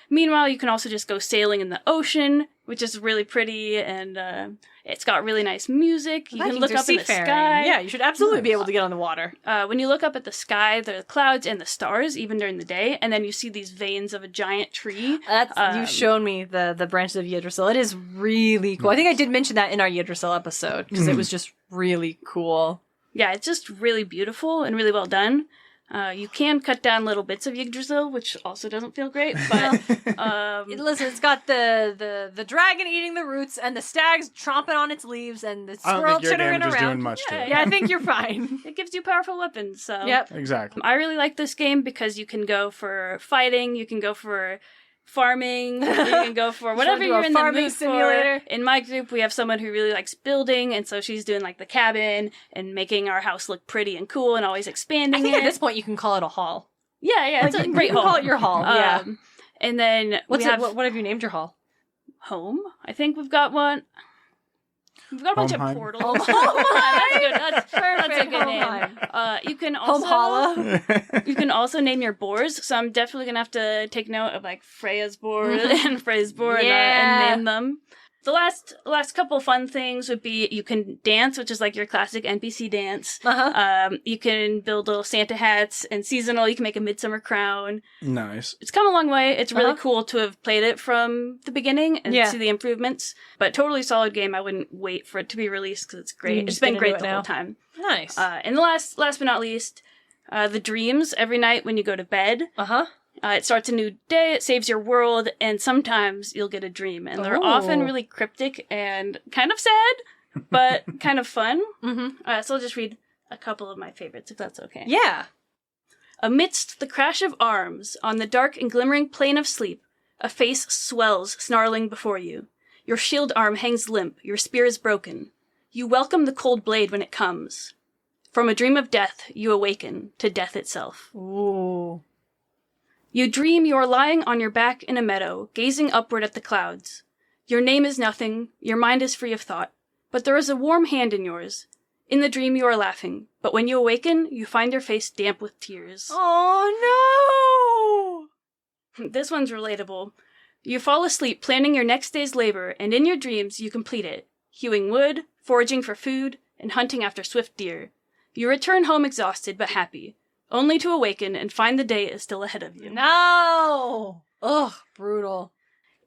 Meanwhile, you can also just go sailing in the ocean, which is really pretty, and it's got really nice music. You can look up in the sky. Yeah, you should absolutely be able to get on the water. When you look up at the sky, there are the clouds and the stars, even during the day, and then you see these veins of a giant tree. You've shown me the branches of Yggdrasil. It is really cool. I think I did mention that in our Yggdrasil episode because it was just really cool. Yeah, it's just really beautiful and really well done. You can cut down little bits of Yggdrasil, which also doesn't feel great, but Listen, it's got the dragon eating the roots and the stags tromping on its leaves and the I don't squirrel think your chittering damage is around. doing much to it. Yeah, I think you're fine. it gives you powerful weapons, so... Yep. Exactly. I really like this game because you can go for fighting, you can go for farming, you can go for whatever do a you're in the farming mood simulator? for. In my group, we have someone who really likes building, and so she's doing like the cabin and making our house look pretty and cool and always expanding I think it. at this point you can call it a hall. Yeah, it's a great you can hall. call it your hall. Yeah. And then What we have you named your hall? home. I think we've got one. We've got a bunch of Homeheim. portals. Homeheim. That's good. That's a Perfect. good name. Homeheim. You can also Homehala. you can also name your boars. So I'm definitely gonna have to take note of like Freya's boar and Frey's boar Yeah. and name them. The last couple fun things would be you can dance, which is like your classic NPC dance. Uh-huh. You can build little Santa hats, and seasonal, you can make a midsummer crown. Nice. It's come a long way. It's really Uh-huh. cool to have played it from the beginning and Yeah. see the improvements. But totally solid game. I wouldn't wait for it to be released because it's You great. can It's just been get great into the it whole now. time. Nice. And the last but not least, the dreams every night when you go to bed. Uh-huh. It starts a new day, it saves your world, and sometimes you'll get a dream. And they're Oh. often really cryptic and kind of sad, but kind of fun. Mm-hmm. So I'll just read a couple of my favorites, if that's okay. Yeah. Amidst the crash of arms, on the dark and glimmering plain of sleep, a face swells, snarling before you. Your shield arm hangs limp, your spear is broken. You welcome the cold blade when it comes. From a dream of death, you awaken to death itself. Ooh. You dream you are lying on your back in a meadow, gazing upward at the clouds. Your name is nothing, your mind is free of thought, but there is a warm hand in yours. In the dream you are laughing, but when you awaken, you find your face damp with tears. Oh no! This one's relatable. You fall asleep planning your next day's labor, and in your dreams you complete it, hewing wood, foraging for food, and hunting after swift deer. You return home exhausted but happy, only to awaken and find the day is still ahead of you. No! Ugh, brutal.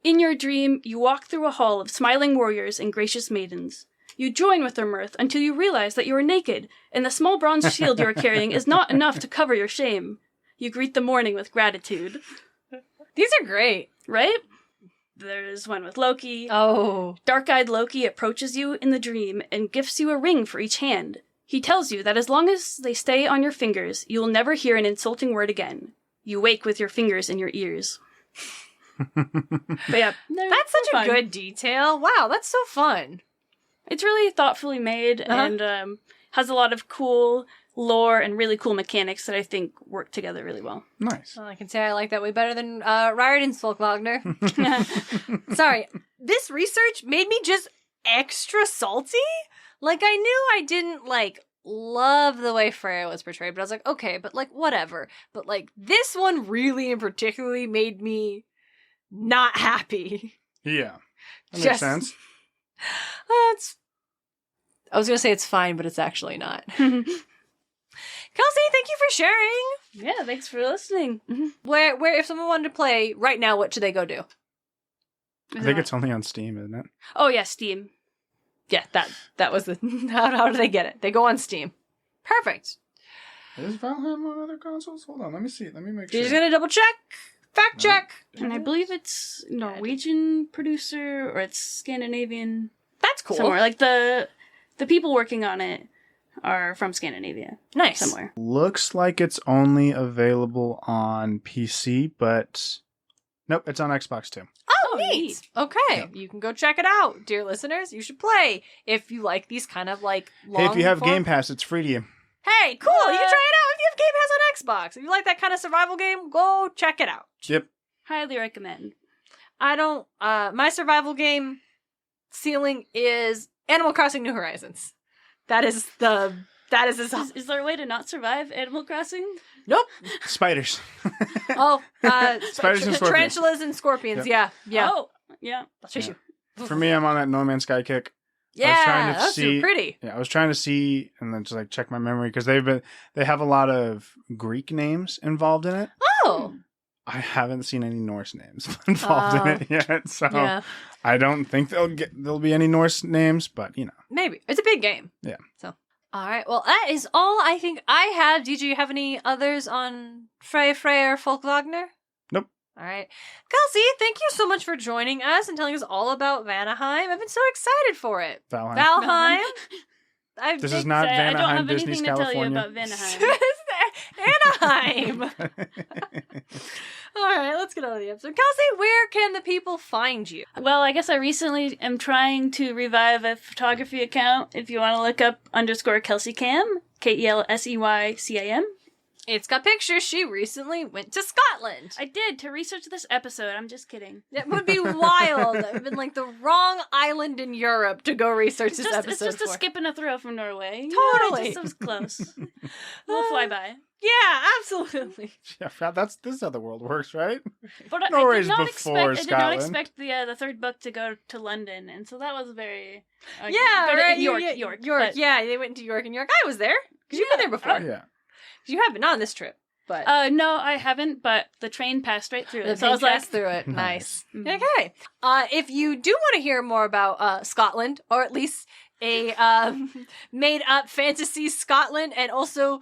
In your dream, you walk through a hall of smiling warriors and gracious maidens. You join with their mirth until you realize that you are naked, and the small bronze shield you are carrying is not enough to cover your shame. You greet the morning with gratitude. These are great. Right? There's one with Loki. Oh. Dark-eyed Loki approaches you in the dream and gifts you a ring for each hand. He tells you that as long as they stay on your fingers, you will never hear an insulting word again. You wake with your fingers in your ears. But yeah, That's such a good detail. Wow, that's so fun. It's really thoughtfully made and has a lot of cool lore and really cool mechanics that I think work together really well. Nice. Well, I can say I like that way better than Riordan's Folkwagner. Sorry, this research made me just extra salty. Like, I knew I didn't, like, love the way Freyja was portrayed, but I was like, okay, but, like, whatever. But, like, this one really and particularly made me not happy. Yeah. That makes Just- sense. I was going to say it's fine, but it's actually not. Kelsey, thank you for sharing. Yeah, thanks for listening. Where, if someone wanted to play right now, what should they go do? I think it's only on Steam, isn't it? Oh yeah, Steam. Yeah, that was the... How do they get it? They go on Steam. Perfect. Is Valheim on other consoles? Hold on, let me see. Let me make sure. You're just going to double check? Fact check. And I believe it's Norwegian producer or it's Scandinavian. That's cool. Somewhere. Like the people working on it are from Scandinavia. Nice. Somewhere. Looks like it's only available on PC, but nope, it's on Xbox too. Oh, neat. Okay, you can go check it out, dear listeners. You should play if you like these kind of like long. Hey, if you have form- Game Pass, it's free to you. Hey, cool! You can try it out if you have Game Pass on Xbox. If you like that kind of survival game, go check it out. Yep. Highly recommend. I don't. My survival game ceiling is Animal Crossing: New Horizons. That is as Is there a way to not survive Animal Crossing? Nope. Spiders. Oh, Spiders and scorpions. tarantulas and scorpions. Yep. Yeah. Oh, yeah. I'll chase you. For me, I'm on that No Man's Sky kick. Yeah, trying to that's see- super pretty. Yeah, I was trying to see and then just like check my memory because they have a lot of Greek names involved in it. Oh, I haven't seen any Norse names involved in it yet, so yeah. I don't think there'll be any Norse names, but you know. Maybe. It's a big game. Yeah. So, all right. Well, that is all I think I have. DJ, you have any others on Freyr Folkwagner? Nope. All right. Kelsey, thank you so much for joining us and telling us all about Valheim. I've been so excited for it. Valheim. Valheim. This is not I don't Vanaheim, have Disney's anything to California. tell you about Vanaheim. Anaheim. All right, let's get on with the episode. Kelsey, where can the people find you? Well, I guess I recently am trying to revive a photography account. If you want to look up _KelseyCam, KELSEYCAM. It's got pictures. She recently went to Scotland. I did to research this episode. I'm just kidding. It would be wild. It would have been like the wrong island in Europe to go research this episode It's just a for. skip and a throw from Norway. Totally. It was close. A little flyby. Yeah, absolutely. Yeah, this is how the world works, right? But Norway's I did before not Scotland. expect the third book to go to London, and so that was very Yeah, but right. York. But- Yeah, they went to York and York. I was there because you've been there before. Yeah. You haven't, not on this trip, but no, I haven't. But the train passed right through the it, so I was like, through it. Nice. Mhm. Okay. If you do want to hear more about Scotland, or at least a made-up fantasy Scotland, and also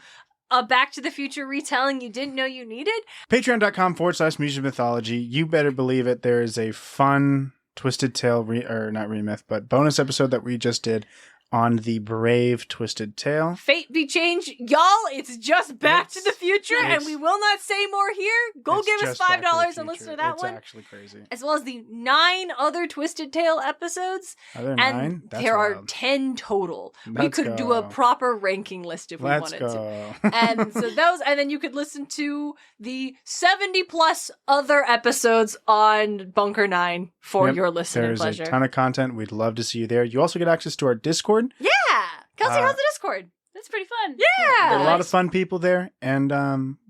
a Back to the Future retelling you didn't know you needed, Patreon.com/Music Mythology. You better believe it. There is a fun Twisted Tale, not remyth, but bonus episode that we just did on the brave twisted tale. Fate be changed. Y'all, it's just Back to the Future, and it's- we will not say more here. Go It's give us just Back to the $5 and listen Future. to that it's one. It's actually crazy. As well as the 9 other Twisted Tale episodes. Are there And 9? That's there are wild. 10 total. we Let's could do a go. proper ranking list if we Let's wanted go. to. And so those, and then you could listen to the 70 plus other episodes on Bunker 9 for Yep, your listening There's pleasure. a ton of content. We'd love to see you there. You also get access to our Discord. Yeah. Kelsey, how's the Discord? That's pretty fun. Yeah. There are a lot of fun people there, and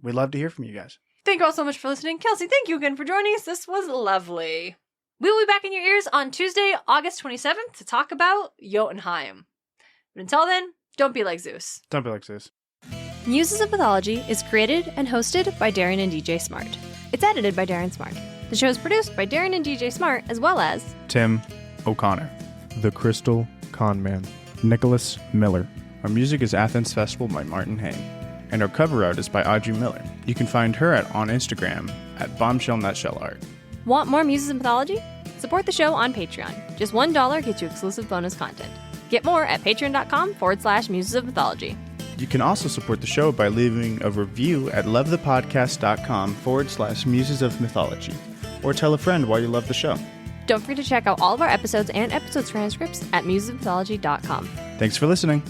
we'd love to hear from you guys. Thank you all so much for listening. Kelsey, thank you again for joining us. This was lovely. We will be back in your ears on Tuesday, August 27th to talk about Jotunheim. But until then, don't be like Zeus. Don't be like this. Muses of Mythology is created and hosted by Darren and DJ Smart. It's edited by Darren Smart. The show is produced by Darren and DJ Smart, as well as Tim O'Connor. The Crystal Con Man. Nicholas Miller. Our music is Athens Festival by Martin Hain. And our cover art is by Audrey Miller. You can find her on Instagram at Bombshell Nutshell Art. Want more Muses of Mythology? Support the show on Patreon. Just $1 gets you exclusive bonus content. Get more at patreon.com/Muses of Mythology. You can also support the show by leaving a review at lovethepodcast.com/Muses of Mythology. Or tell a friend why you love the show. Don't forget to check out all of our episodes and episode transcripts at musesofmythology.com. Thanks for listening.